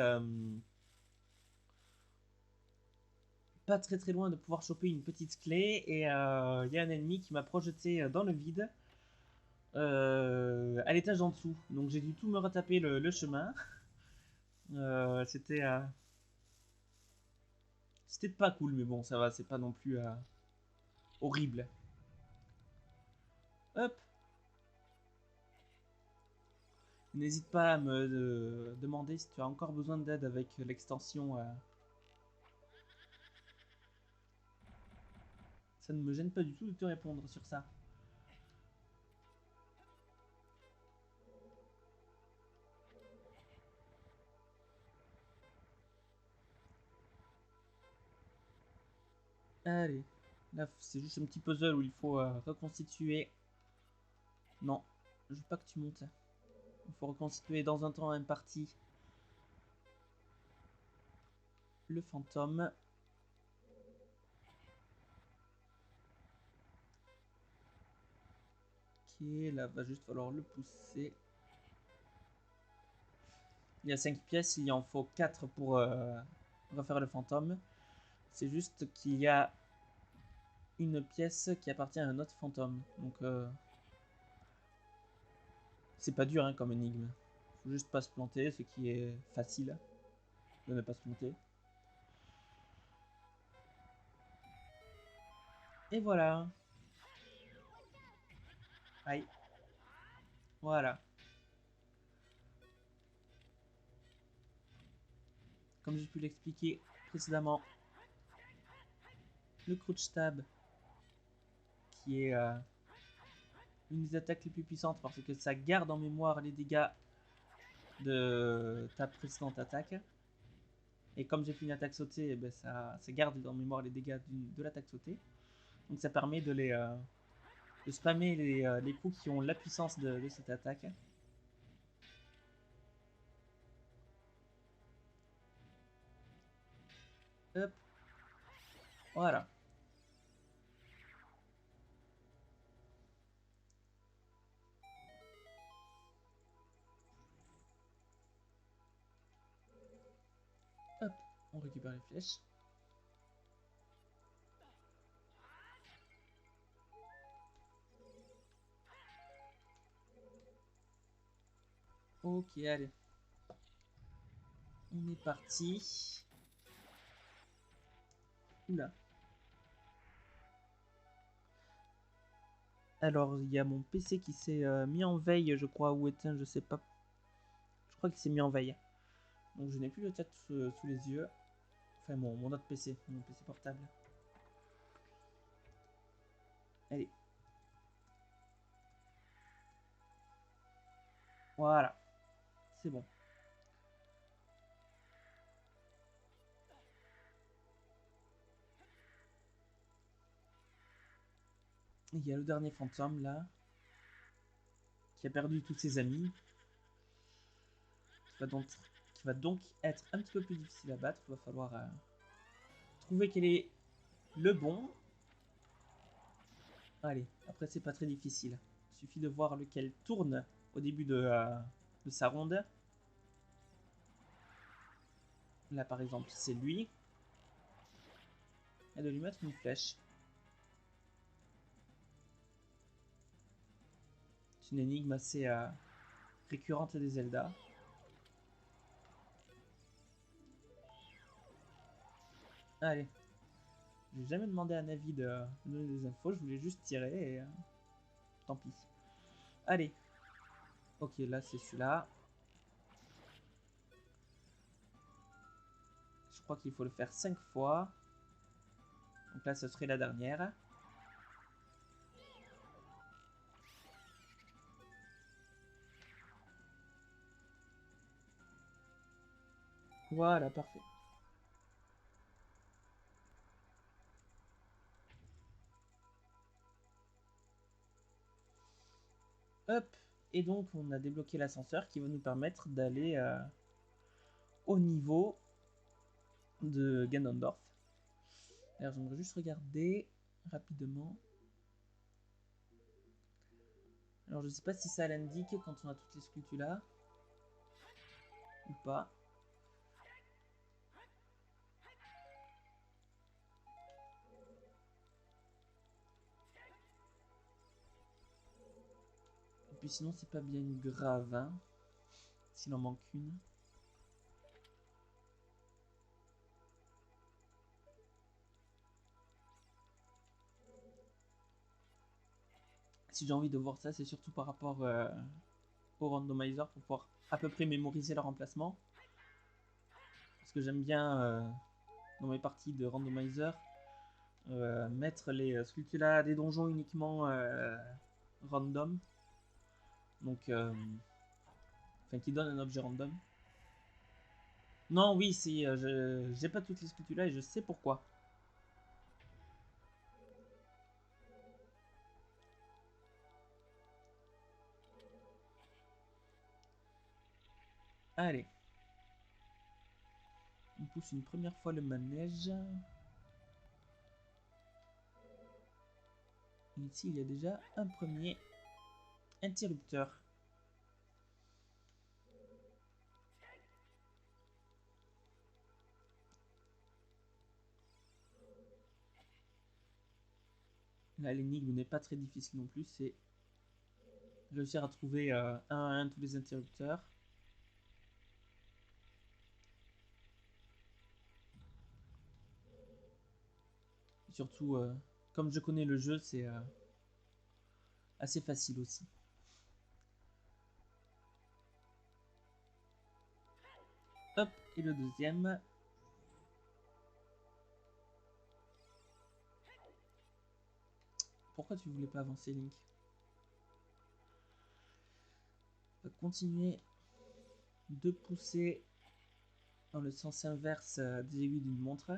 pas très très loin de pouvoir choper une petite clé et il y a un ennemi qui m'a projeté dans le vide à l'étage en dessous. Donc j'ai dû tout me retaper le chemin. C'était c'était pas cool, mais bon, ça va, c'est pas non plus horrible. Hop. N'hésite pas à me demander si tu as encore besoin d'aide avec l'extension. Ça ne me gêne pas du tout de te répondre sur ça. Allez. Là, c'est juste un petit puzzle où il faut reconstituer. Non, je veux pas que tu montes. Il faut reconstituer dans un temps imparti le fantôme. Qui est là, va juste falloir le pousser. Il y a 5 pièces, il en faut 4 pour refaire le fantôme. C'est juste qu'il y a une pièce qui appartient à un autre fantôme. Donc c'est pas dur hein, comme énigme. Faut juste pas se planter, ce qui est facile de ne pas se planter. Et voilà. Aïe. Voilà. Comme j'ai pu l'expliquer précédemment, le crouch stab, qui est une des attaques les plus puissantes parce que ça garde en mémoire les dégâts de ta précédente attaque. Et comme j'ai fait une attaque sautée, eh ben ça garde en mémoire les dégâts de l'attaque sautée. Donc ça permet de spammer les coups qui ont la puissance de cette attaque. Hop. Voilà. Hop. On récupère les flèches. Ok, allez. On est parti. Oula. Alors, il y a mon PC qui s'est mis en veille, je crois, ou éteint, je sais pas. Je crois qu'il s'est mis en veille. Donc, je n'ai plus le chat sous les yeux. Enfin, mon autre PC, mon PC portable. Allez. Voilà. C'est bon. Il y a le dernier fantôme, là. Qui a perdu tous ses amis. Qui va donc être un petit peu plus difficile à battre. Il va falloir trouver quel est le bon. Allez, après c'est pas très difficile. Il suffit de voir lequel tourne au début de sa ronde. Là par exemple c'est lui. Et de lui mettre une flèche. C'est une énigme assez récurrente des Zelda. Allez. Je n'ai jamais demandé un avis de donner des infos, je voulais juste tirer et tant pis. Allez. Ok, là c'est celui-là. Je crois qu'il faut le faire 5 fois. Donc là ce serait la dernière. Voilà, parfait. Hop. Et donc on a débloqué l'ascenseur qui va nous permettre d'aller au niveau de Ganondorf. Alors j'aimerais juste regarder rapidement. Alors je sais pas si ça l'indique quand on a toutes les sculptures là. Ou pas. Et puis sinon c'est pas bien grave hein. S'il en manque une. si j'ai envie de voir ça, c'est surtout par rapport au randomizer pour pouvoir à peu près mémoriser leur emplacement. Parce que j'aime bien, dans mes parties de randomizer, mettre les sculptures des donjons uniquement random. Donc, enfin, qui donne un objet random. Non, oui, si, j'ai pas toutes les sculptures et je sais pourquoi. Allez. On pousse une première fois le manège. Et ici, il y a déjà un premier interrupteur. Là, l'énigme n'est pas très difficile non plus. C'est réussir à trouver un à un tous les interrupteurs. Et surtout, comme je connais le jeu, c'est assez facile aussi. Hop, et le deuxième. Pourquoi tu voulais pas avancer, Link? On va continuer de pousser dans le sens inverse des aiguilles d'une montre.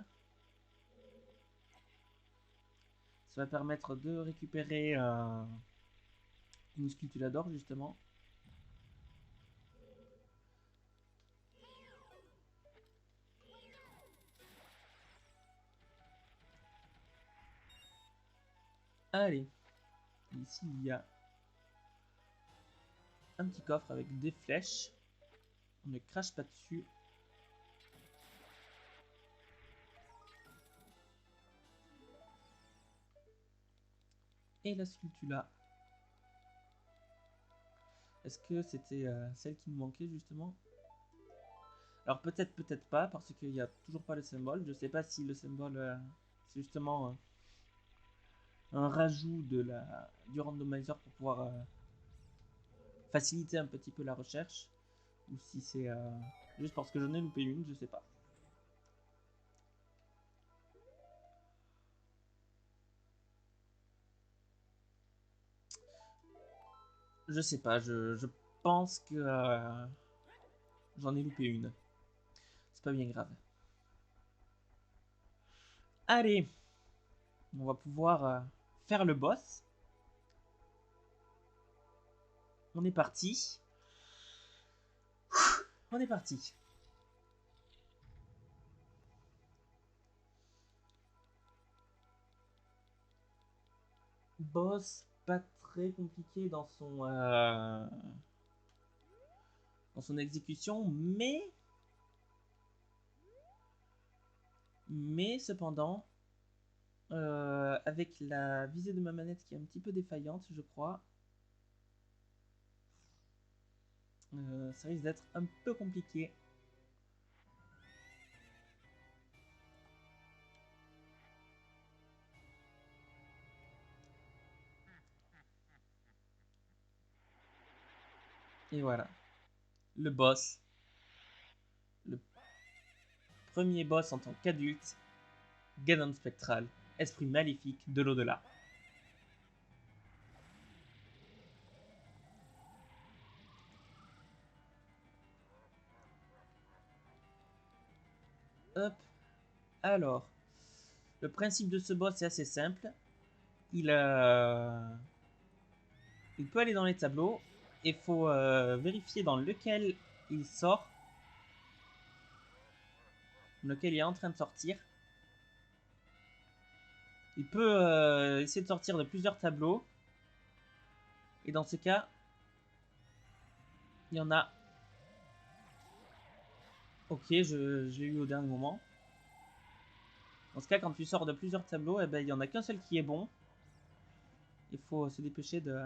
Ça va permettre de récupérer une sculpture d'or, justement. Allez, ici il y a un petit coffre avec des flèches. On ne crache pas dessus. Et la sculpture là. Est-ce que c'était celle qui nous manquait justement? Alors peut-être, peut-être pas, parce qu'il n'y a toujours pas le symbole. Je sais pas si le symbole c'est justement un rajout du randomizer pour pouvoir faciliter un petit peu la recherche. Ou si c'est juste parce que j'en ai loupé une, je sais pas. Je sais pas, je pense que j'en ai loupé une. C'est pas bien grave. Allez, on va pouvoir faire le boss. On est parti. On est parti. Boss pas très compliqué dans son exécution, mais cependant, avec la visée de ma manette qui est un petit peu défaillante, je crois, ça risque d'être un peu compliqué. Et voilà, le boss, le premier boss en tant qu'adulte, Ganon Spectral, esprit maléfique de l'au-delà. Hop, alors, le principe de ce boss est assez simple. Il peut aller dans les tableaux. Il faut vérifier dans lequel il sort. Lequel il est en train de sortir. Il peut essayer de sortir de plusieurs tableaux. Et dans ce cas, il y en a. Ok, je l'ai eu au dernier moment. Dans ce cas, quand tu sors de plusieurs tableaux, eh ben, il n'y en a qu'un seul qui est bon. Il faut se dépêcher de...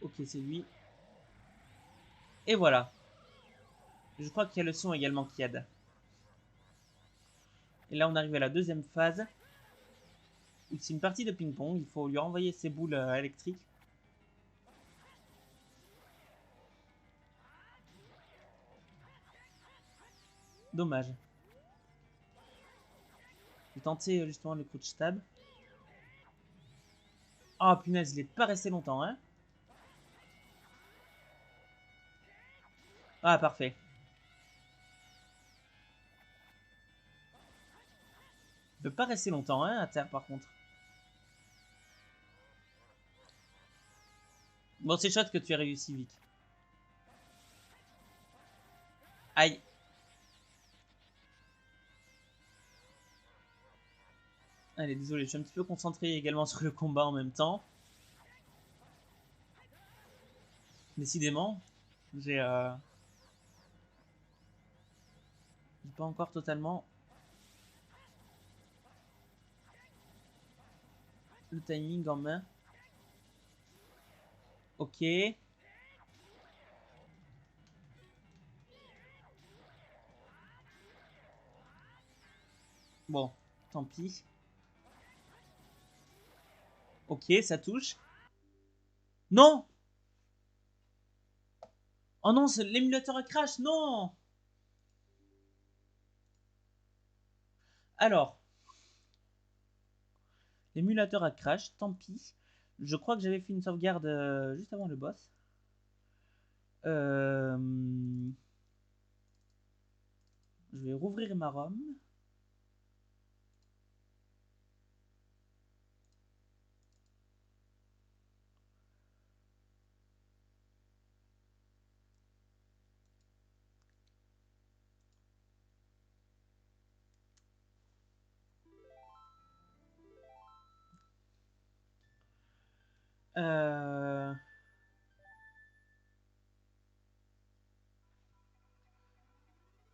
Ok, c'est lui. Et voilà. Je crois qu'il y a le son également qui aide. Et là, on arrive à la deuxième phase. C'est une partie de ping-pong. Il faut lui envoyer ses boules électriques. Dommage. J'ai tenté justement le crouch stab. Ah, punaise, il est pas resté longtemps, hein. Ah, parfait. Il peut pas rester longtemps, hein, à terre, par contre. Bon, c'est chouette que tu aies réussi, Vic. Aïe. Allez, désolé, je suis un petit peu concentré également sur le combat en même temps. Décidément, j'ai pas encore totalement le timing en main. Ok. Bon, tant pis. Ok, ça touche. Non! Oh non, l'émulateur a crash, non! Alors, l'émulateur a crash, tant pis. Je crois que j'avais fait une sauvegarde juste avant le boss. Je vais rouvrir ma ROM.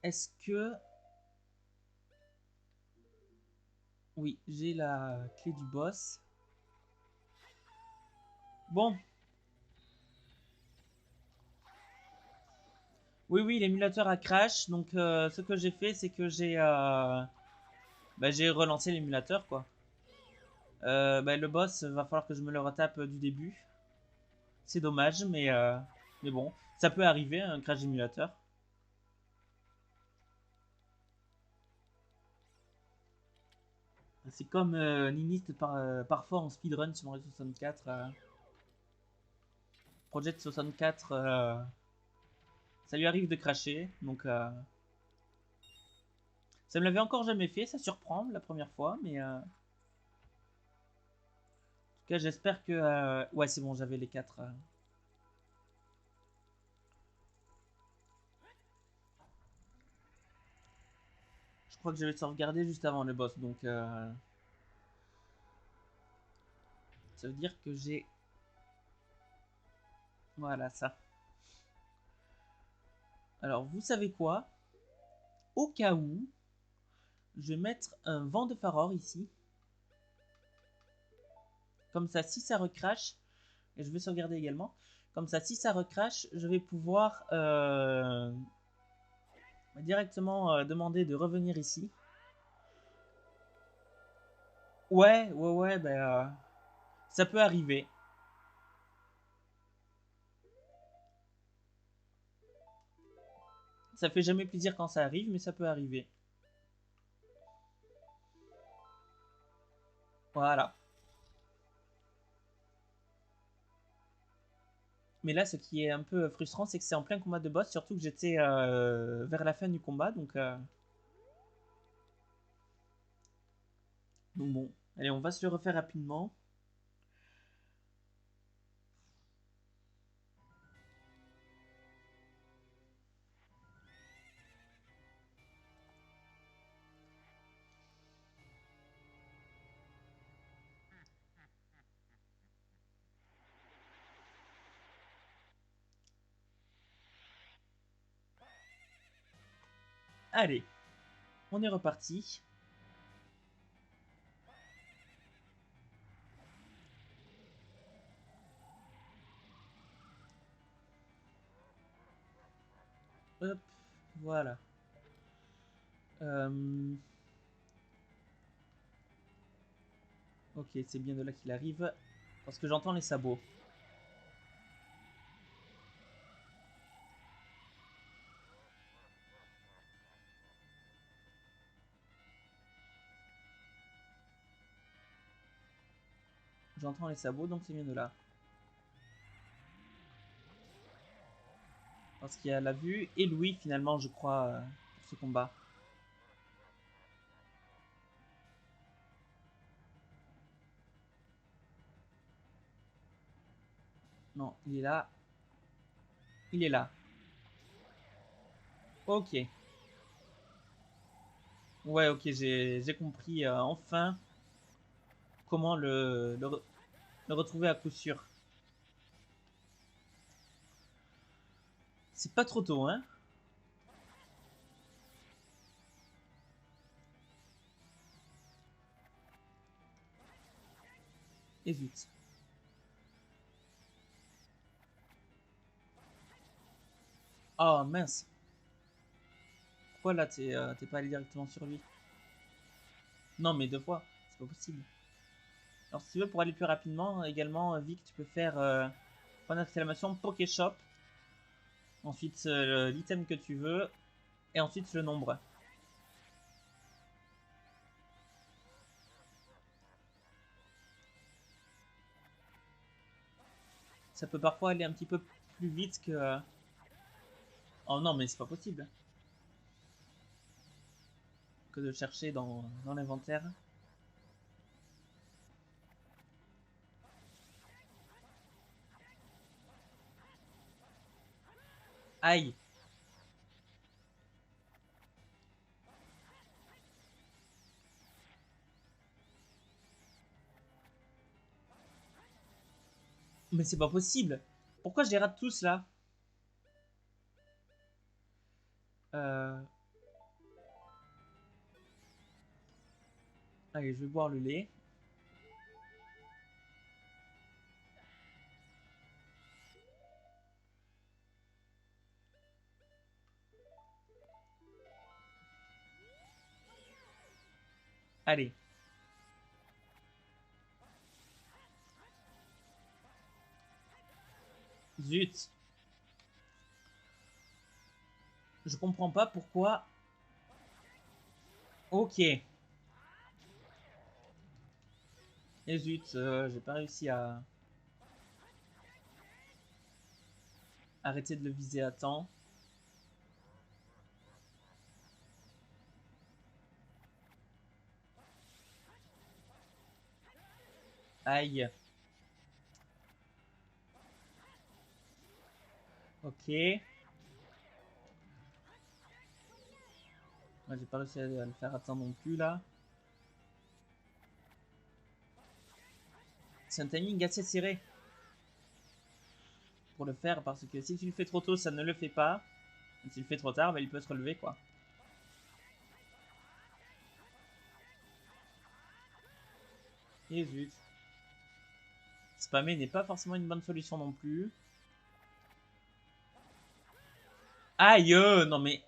Est-ce que... Oui, j'ai la clé du boss. Bon. Oui, oui, l'émulateur a crash. Donc, ce que j'ai fait, c'est que j'ai relancé l'émulateur, quoi. Le boss, va falloir que je me le retape du début. C'est dommage, mais bon. Ça peut arriver, un crash d'émulateur. C'est comme Ninist parfois en speedrun sur Mario 64. Project 64, ça lui arrive de crasher. Donc, ça me l'avait encore jamais fait. Ça surprend la première fois, mais en tout cas, j'espère que. Ouais, c'est bon, j'avais les 4. Je crois que j'avais sauvegardé juste avant le boss, donc ça veut dire que j'ai. Voilà ça. Alors, vous savez quoi? Au cas où, je vais mettre un vent de Faror ici. Comme ça, si ça recrache, et je vais sauvegarder également. Comme ça, si ça recrache, je vais pouvoir directement demander de revenir ici. Ouais, ça peut arriver. Ça fait jamais plaisir quand ça arrive, mais ça peut arriver. Voilà. Mais là, ce qui est un peu frustrant, c'est que c'est en plein combat de boss, surtout que j'étais vers la fin du combat, donc bon. Allez, on va se le refaire rapidement. Allez, on est reparti. Hop, voilà. Ok, c'est bien de là qu'il arrive. Parce que j'entends les sabots. J'entends les sabots, donc c'est bien de là. Parce qu'il y a la vue et Louis, finalement, je crois, pour ce combat. Non, il est là. Il est là. Ok. Ouais, ok, j'ai compris enfin comment le retrouver à coup sûr. C'est pas trop tôt, hein? Et vite. Oh mince. Pourquoi là t'es pas allé directement sur lui? Non, mais deux fois. C'est pas possible. Alors si tu veux, pour aller plus rapidement, également, Vic, tu peux faire point d'exclamation Pokéshop. Ensuite, l'item que tu veux. Et ensuite, le nombre. Ça peut parfois aller un petit peu plus vite que... Oh non, mais c'est pas possible. Que de chercher dans l'inventaire. Aïe. Mais c'est pas possible. Pourquoi je les rate tous là? euh... Allez, je vais boire le lait. Allez. Zut. Je comprends pas pourquoi. Ok. Et zut, j'ai pas réussi à arrêter de le viser à temps. Aïe. Ok. Ouais, j'ai pas réussi à le faire attendre non plus là. C'est un timing assez serré pour le faire parce que si tu le fais trop tôt, ça ne le fait pas. Et si tu le fais trop tard, bah, il peut se relever quoi. Et zut. Spammer n'est pas forcément une bonne solution non plus. Aïe, non mais...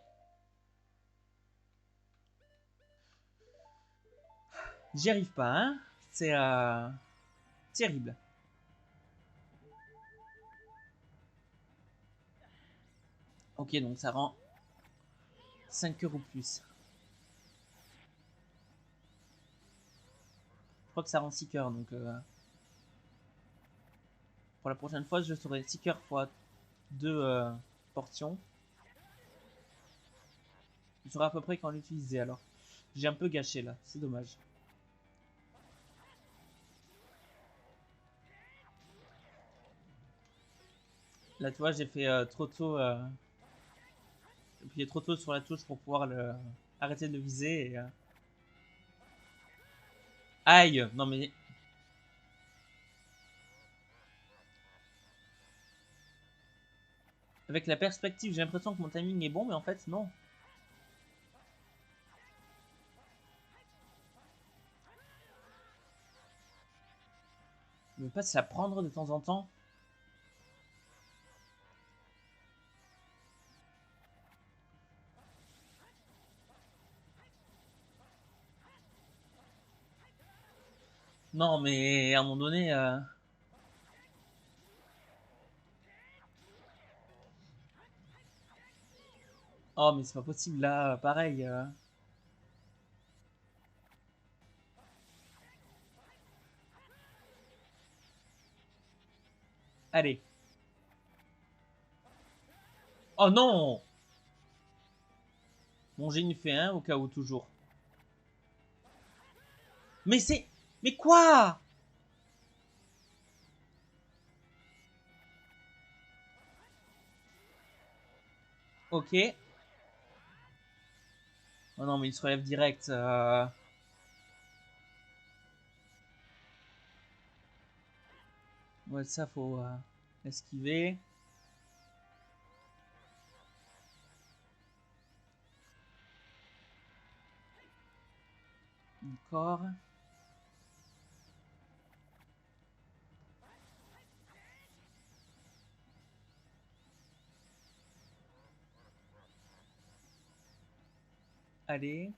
J'y arrive pas, hein. C'est terrible. Ok, donc ça rend 5 € plus. Je crois que ça rend 6 cœurs, donc... pour la prochaine fois, je ferai 6 cœurs fois 2 portions. Je saurai à peu près quand l'utiliser alors. J'ai un peu gâché là, c'est dommage. Là, tu vois, j'ai fait trop tôt... j'ai appuyé trop tôt sur la touche pour pouvoir arrêter de le viser. Et, Aïe. Non mais... Avec la perspective, j'ai l'impression que mon timing est bon, mais en fait, non. Je veux pas se la prendre de temps en temps. Non, mais à un moment donné... Oh, mais c'est pas possible, là, pareil. Allez. Oh non! Bon, j'ai une fait un au cas où, toujours. Mais c'est... Mais quoi? Ok. Oh non, mais il se relève direct. Ouais, ça, faut esquiver. Encore. Allez.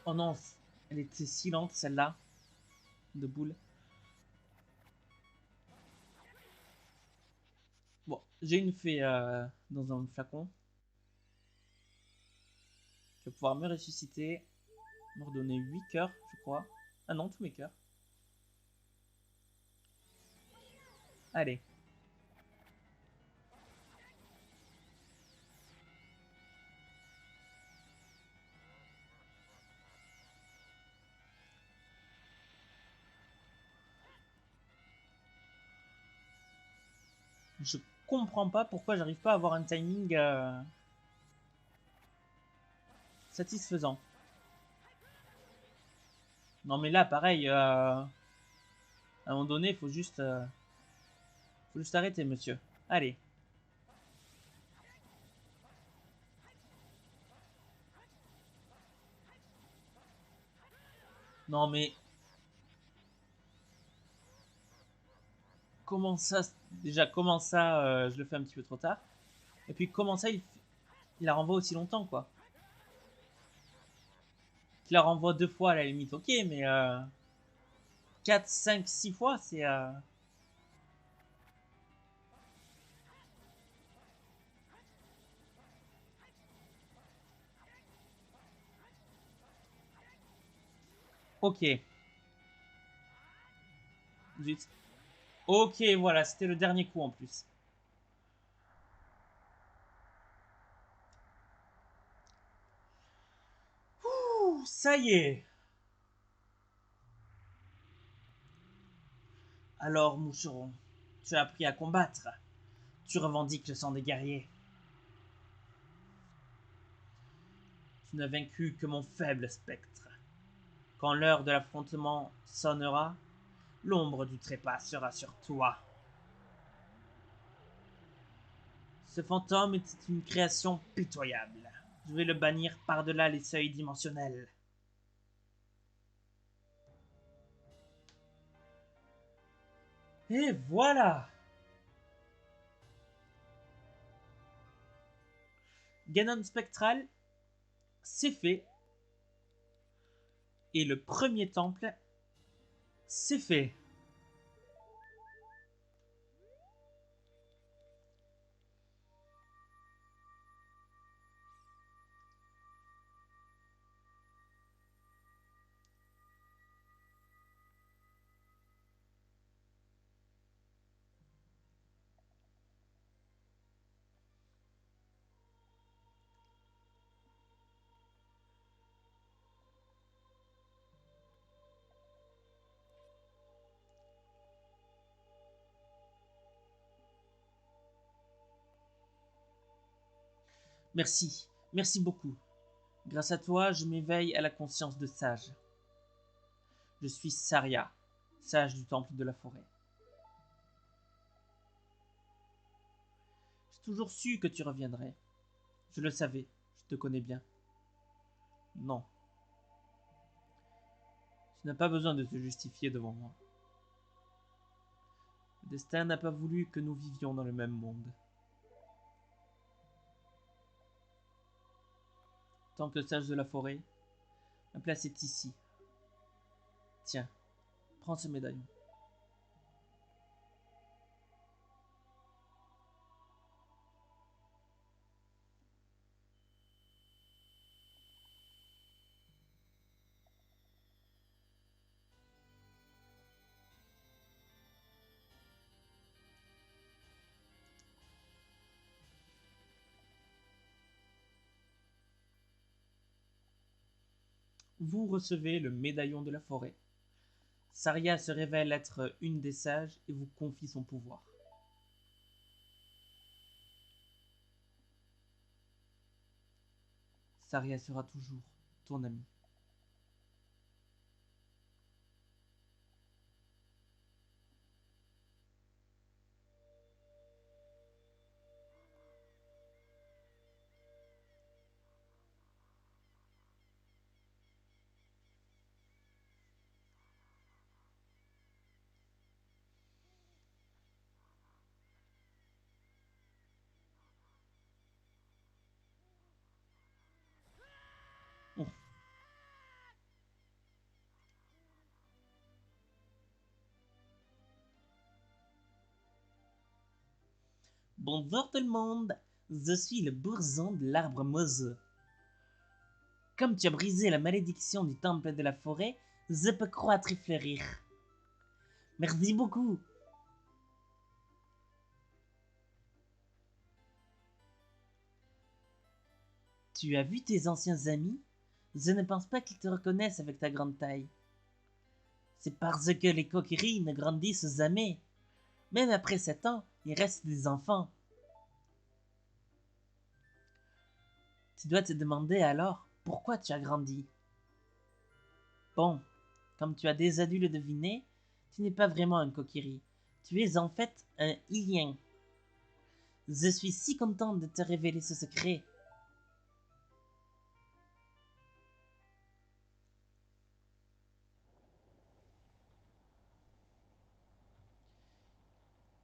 Oh non, elle était si lente, celle-là. De boule. Bon, j'ai une fée dans un flacon. Je vais pouvoir me ressusciter. Me redonner 8 cœurs, je crois. Ah non, tous mes cœurs. Allez. Je comprends pas pourquoi j'arrive pas à avoir un timing satisfaisant. Non mais là, pareil, à un moment donné, faut juste arrêter, monsieur. Allez. Non mais comment ça, déjà comment ça, je le fais un petit peu trop tard. Et puis comment ça, il la renvoie aussi longtemps, quoi. Qu'il la renvoie 2 fois à la limite, ok, mais 4, 5, 6 fois, c'est... Ok. Zut. Ok, voilà, c'était le dernier coup en plus. Ouh, ça y est. Alors, moucheron, tu as appris à combattre. Tu revendiques le sang des guerriers. Tu n'as vaincu que mon faible spectre. Quand l'heure de l'affrontement sonnera, l'ombre du trépas sera sur toi. Ce fantôme était une création pitoyable. Je vais le bannir par-delà les seuils dimensionnels. Et voilà. Ganon spectral, c'est fait. Et le premier temple, c'est fait. Merci, merci beaucoup. Grâce à toi, je m'éveille à la conscience de sage. Je suis Saria, sage du temple de la forêt. J'ai toujours su que tu reviendrais. Je le savais, je te connais bien. Non, tu n'as pas besoin de te justifier devant moi. Le destin n'a pas voulu que nous vivions dans le même monde. Tant que sage de la forêt, ma place est ici. Tiens, prends ce médaillon. Vous recevez le médaillon de la forêt. Saria se révèle être une des sages et vous confie son pouvoir. Saria sera toujours ton ami. Oh. Bonjour tout le monde, je suis le bourgeon de l'arbre Mose. Comme tu as brisé la malédiction du temple de la forêt, je peux croître et fleurir. Merci beaucoup. Tu as vu tes anciens amis? Je ne pense pas qu'ils te reconnaissent avec ta grande taille. C'est parce que les coquilleries ne grandissent jamais. Même après 7 ans, ils restent des enfants. Tu dois te demander alors pourquoi tu as grandi. Bon, comme tu as déjà dû le deviner, tu n'es pas vraiment un coquillerie. Tu es en fait un Ilien. Je suis si contente de te révéler ce secret.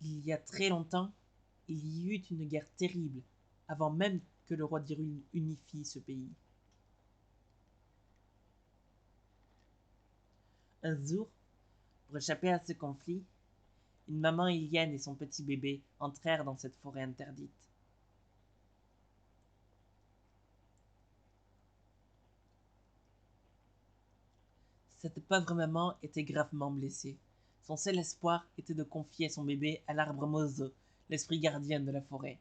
Il y a très longtemps, il y eut une guerre terrible, avant même que le roi d'Hyrule unifie ce pays. Un jour, pour échapper à ce conflit, une maman Ilienne et son petit bébé entrèrent dans cette forêt interdite. Cette pauvre maman était gravement blessée. Son seul espoir était de confier son bébé à l'arbre Mozo, l'esprit gardien de la forêt.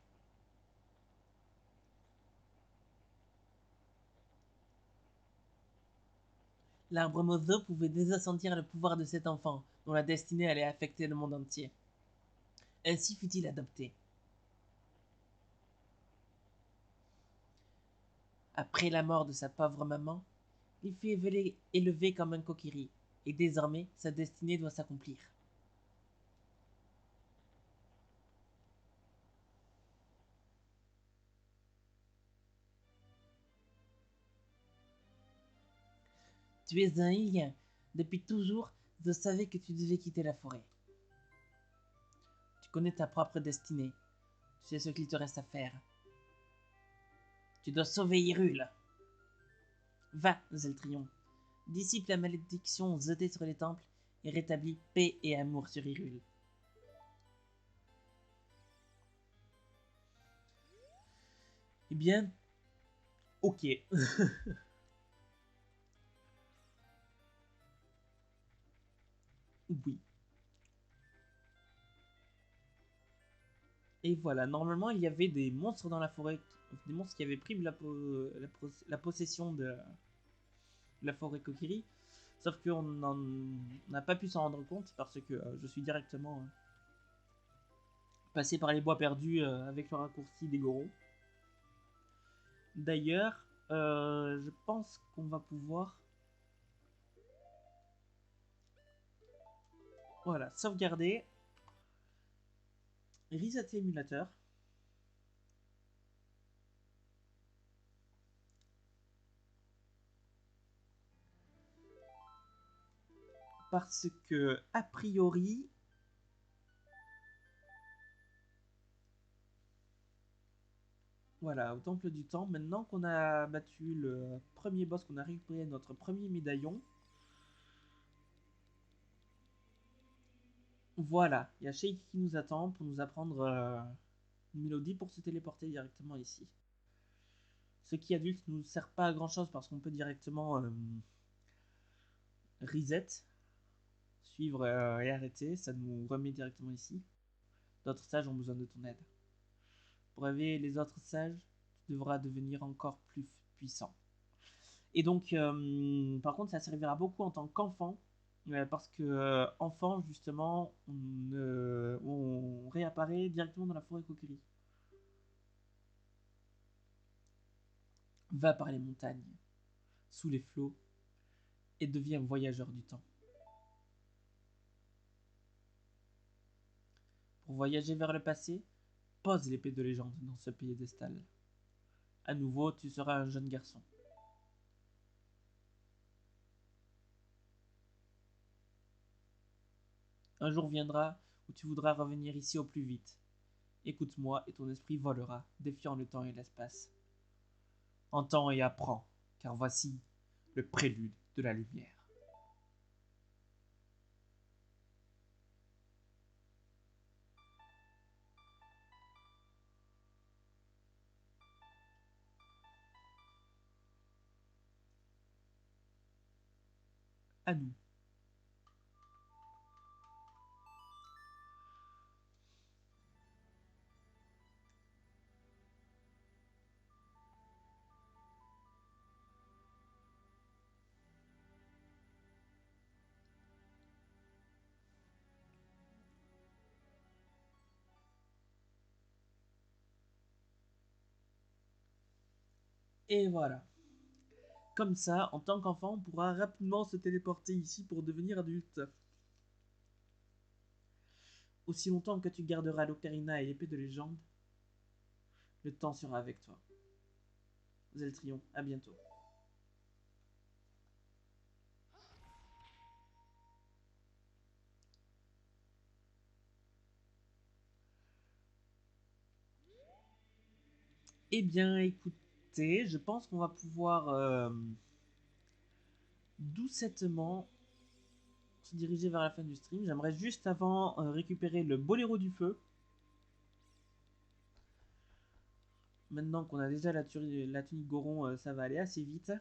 L'arbre Mozo pouvait déjà sentir le pouvoir de cet enfant, dont la destinée allait affecter le monde entier. Ainsi fut-il adopté. Après la mort de sa pauvre maman, il fut élevé comme un kokiri, et désormais sa destinée doit s'accomplir. Tu es un Ilien. Depuis toujours, je savais que tu devais quitter la forêt. Tu connais ta propre destinée. Tu sais ce qu'il te reste à faire. Tu dois sauver Hyrule. Va, Zeltrion. Dissipe la malédiction jetée sur les temples et rétablis paix et amour sur Hyrule. Eh bien, ok. Oui. Et voilà, normalement il y avait des monstres dans la forêt, des monstres qui avaient pris la possession de la forêt Kokiri, sauf qu'on n'a pas pu s'en rendre compte parce que je suis directement passé par les bois perdus avec le raccourci des Goron. D'ailleurs, je pense qu'on va pouvoir, voilà, sauvegarder, reset l'émulateur. Parce que, a priori, voilà, au Temple du Temps, maintenant qu'on a battu le premier boss, qu'on a récupéré notre premier médaillon, Voilà, il y a Sheik qui nous attend pour nous apprendre une mélodie pour se téléporter directement ici. Ce qui adulte ne nous sert pas à grand chose parce qu'on peut directement reset, suivre et arrêter, ça nous remet directement ici. D'autres sages ont besoin de ton aide. Pour réveiller les autres sages, tu devras devenir encore plus puissant. Et donc, par contre, ça servira beaucoup en tant qu'enfant, parce que enfant, justement, on réapparaît directement dans la forêt Kokiri. Va par les montagnes, sous les flots, et deviens voyageur du temps. Pour voyager vers le passé, pose l'épée de légende dans ce piédestal. À nouveau, tu seras un jeune garçon. Un jour viendra où tu voudras revenir ici au plus vite. Écoute-moi et ton esprit volera, défiant le temps et l'espace. Entends et apprends, car voici le prélude de la lumière. À nous. Et voilà. Comme ça, en tant qu'enfant, on pourra rapidement se téléporter ici pour devenir adulte. Aussi longtemps que tu garderas l'ocarina et l'épée de légende, le temps sera avec toi. Zeltrion, à bientôt. Eh bien, écoutez, je pense qu'on va pouvoir doucettement se diriger vers la fin du stream. J'aimerais juste avant récupérer le boléro du feu. Maintenant qu'on a déjà la tunique Goron, ça va aller assez vite.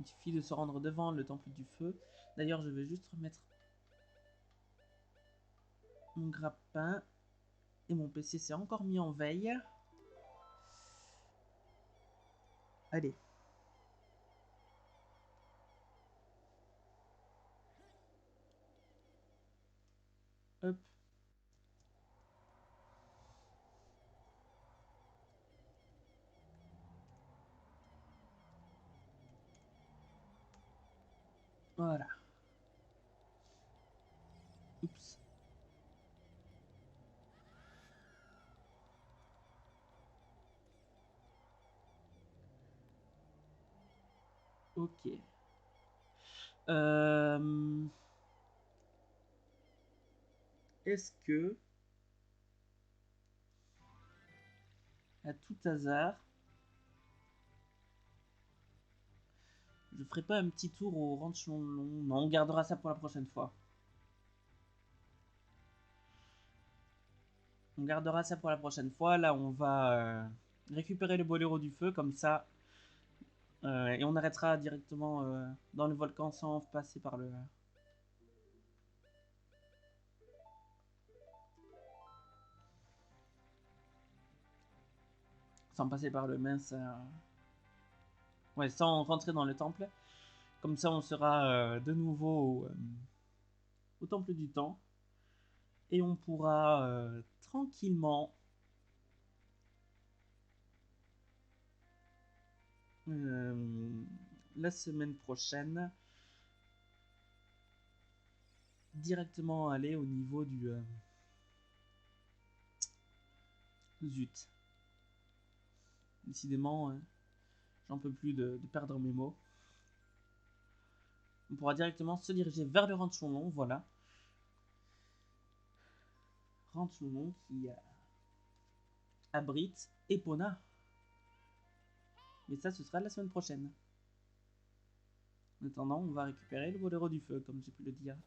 Il suffit de se rendre devant le temple du feu. D'ailleurs, je vais juste remettre mon grappin. Et mon PC s'est encore mis en veille. Allez. Hop. Voilà. Oups. Ok. Est-ce que, à tout hasard, je ferai pas un petit tour au ranch long? Non, on gardera ça pour la prochaine fois. On gardera ça pour la prochaine fois. Là, on va récupérer le boléro du feu, comme ça. Et on arrêtera directement dans le volcan sans passer par le... Sans passer par le mince... Ouais, sans rentrer dans le temple. Comme ça, on sera de nouveau au temple du temps. Et on pourra tranquillement la semaine prochaine directement aller au niveau du zut. Décidément, j'en peux plus de perdre mes mots. On pourra directement se diriger vers le ranch long, voilà. Ranch long qui abrite Epona. Et ça, ce sera la semaine prochaine. En attendant, on va récupérer le boléro du feu, comme j'ai pu le dire.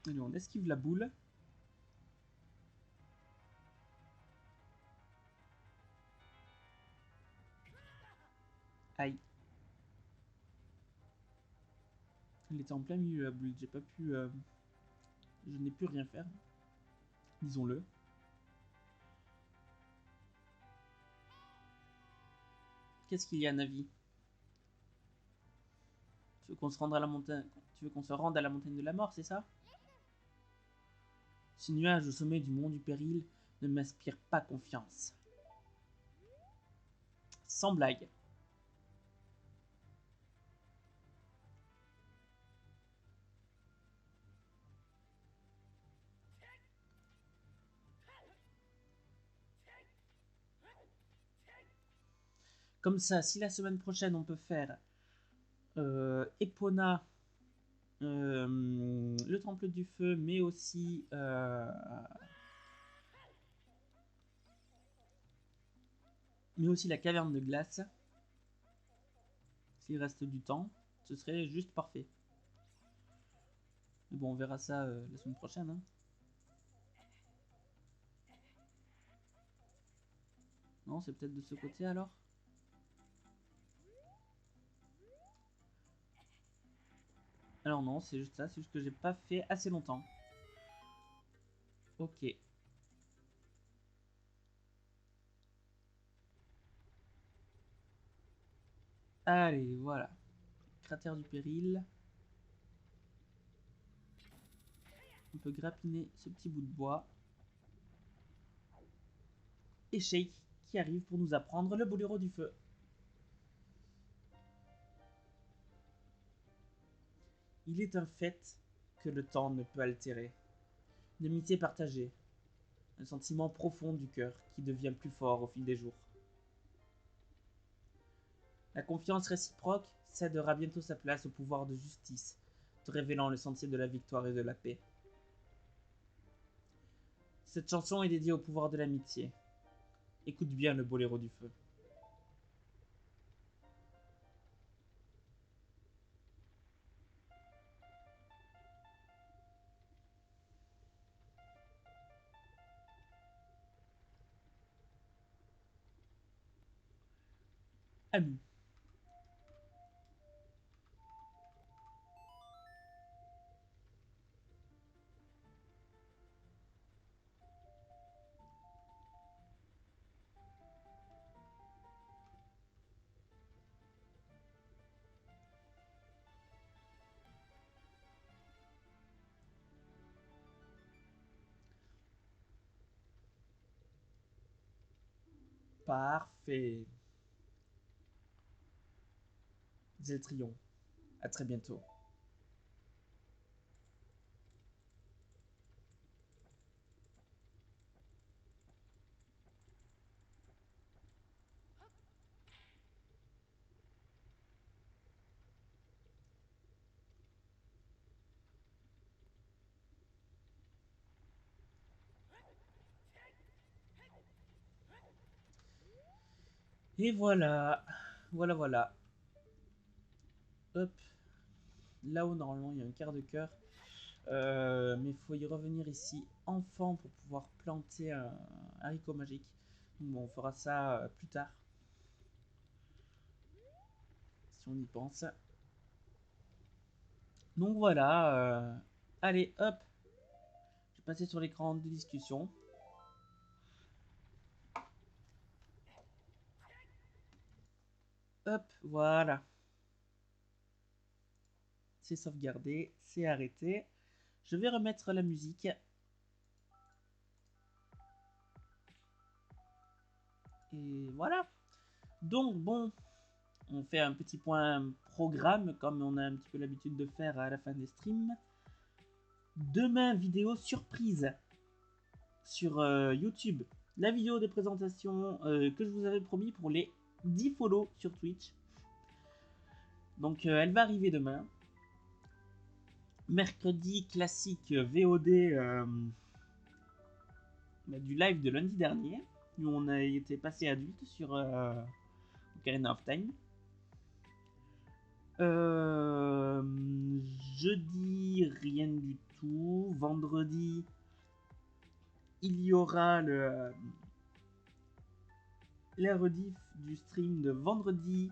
Allez, on esquive la boule. Aïe. Il était en plein milieu la boule, j'ai pas pu... Je n'ai pu rien faire. Disons-le. Qu'est-ce qu'il y a, Navi? Tu veux qu'on se rende à la montagne... Tu veux qu'on se rende à la montagne de la mort, c'est ça? Ce nuage au sommet du mont du péril ne m'inspire pas confiance. Sans blague. Comme ça, si la semaine prochaine on peut faire Epona, le temple du feu, mais aussi la caverne de glace, s'il reste du temps, ce serait juste parfait. Mais bon, on verra ça la semaine prochaine. Hein. Non, c'est peut-être de ce côté alors. Alors non, c'est juste ça, c'est juste que j'ai pas fait assez longtemps. Ok. Allez, voilà. Cratère du péril. On peut grappiner ce petit bout de bois. Et Shake qui arrive pour nous apprendre le boléro du feu. Il est un fait que le temps ne peut altérer. Une amitié partagée, un sentiment profond du cœur qui devient plus fort au fil des jours. La confiance réciproque cédera bientôt sa place au pouvoir de justice, te révélant le sentier de la victoire et de la paix. Cette chanson est dédiée au pouvoir de l'amitié. Écoute bien le boléro du feu. À nous. Parfait. Zeltrion. À très bientôt. Et voilà. Voilà. Hop. Là-haut, normalement, il y a un quart de cœur. Mais il faut y revenir ici enfant pour pouvoir planter un haricot magique. Donc bon, on fera ça plus tard. Si on y pense. Donc voilà. Allez, hop. Je vais passer sur l'écran de discussion. Hop, voilà. C'est sauvegardé, c'est arrêté. Je vais remettre la musique. Et voilà. Donc bon, on fait un petit point programme comme on a un petit peu l'habitude de faire à la fin des streams. Demain, vidéo surprise sur YouTube. La vidéo de présentation que je vous avais promis pour les 10 follow sur Twitch. Donc elle va arriver demain. Mercredi, classique VOD du live de lundi dernier, où on a été passé adulte sur Ocarina of Time. Jeudi, rien du tout. Vendredi, il y aura la rediff du stream de vendredi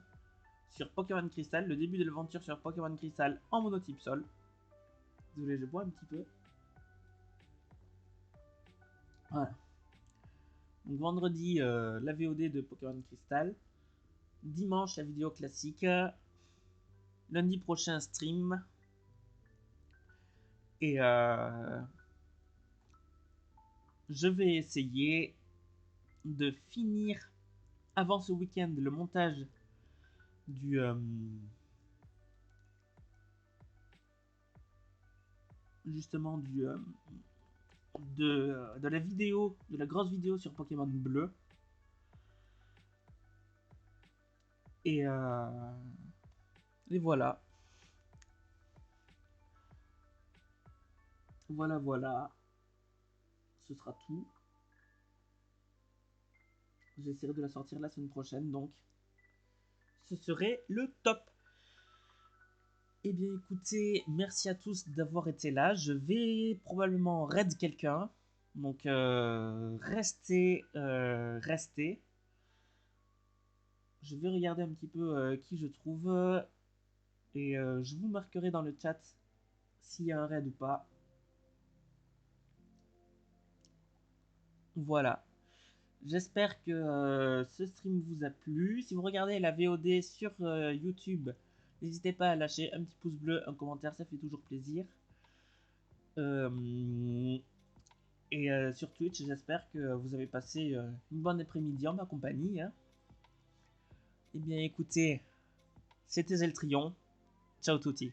sur Pokémon Crystal, le début de l'aventure sur Pokémon Crystal en monotype sol. Désolé, je bois un petit peu. Voilà. Donc vendredi, la VOD de Pokémon Crystal. Dimanche, la vidéo classique. Lundi prochain, stream. Et je vais essayer de finir avant ce week-end le montage du justement de la vidéo, de la grosse vidéo sur Pokémon Bleu. Et voilà. Voilà. Ce sera tout. J'essaierai de la sortir la semaine prochaine, donc ce serait le top. Eh bien écoutez, merci à tous d'avoir été là. Je vais probablement raid quelqu'un. Donc restez. Je vais regarder un petit peu qui je trouve. Et je vous marquerai dans le chat s'il y a un raid ou pas. Voilà. J'espère que ce stream vous a plu. Si vous regardez la VOD sur YouTube, n'hésitez pas à lâcher un petit pouce bleu, un commentaire, ça fait toujours plaisir. Et sur Twitch, j'espère que vous avez passé une bonne après-midi en ma compagnie. Hein. Eh bien écoutez, c'était Zeltrion. Ciao touti.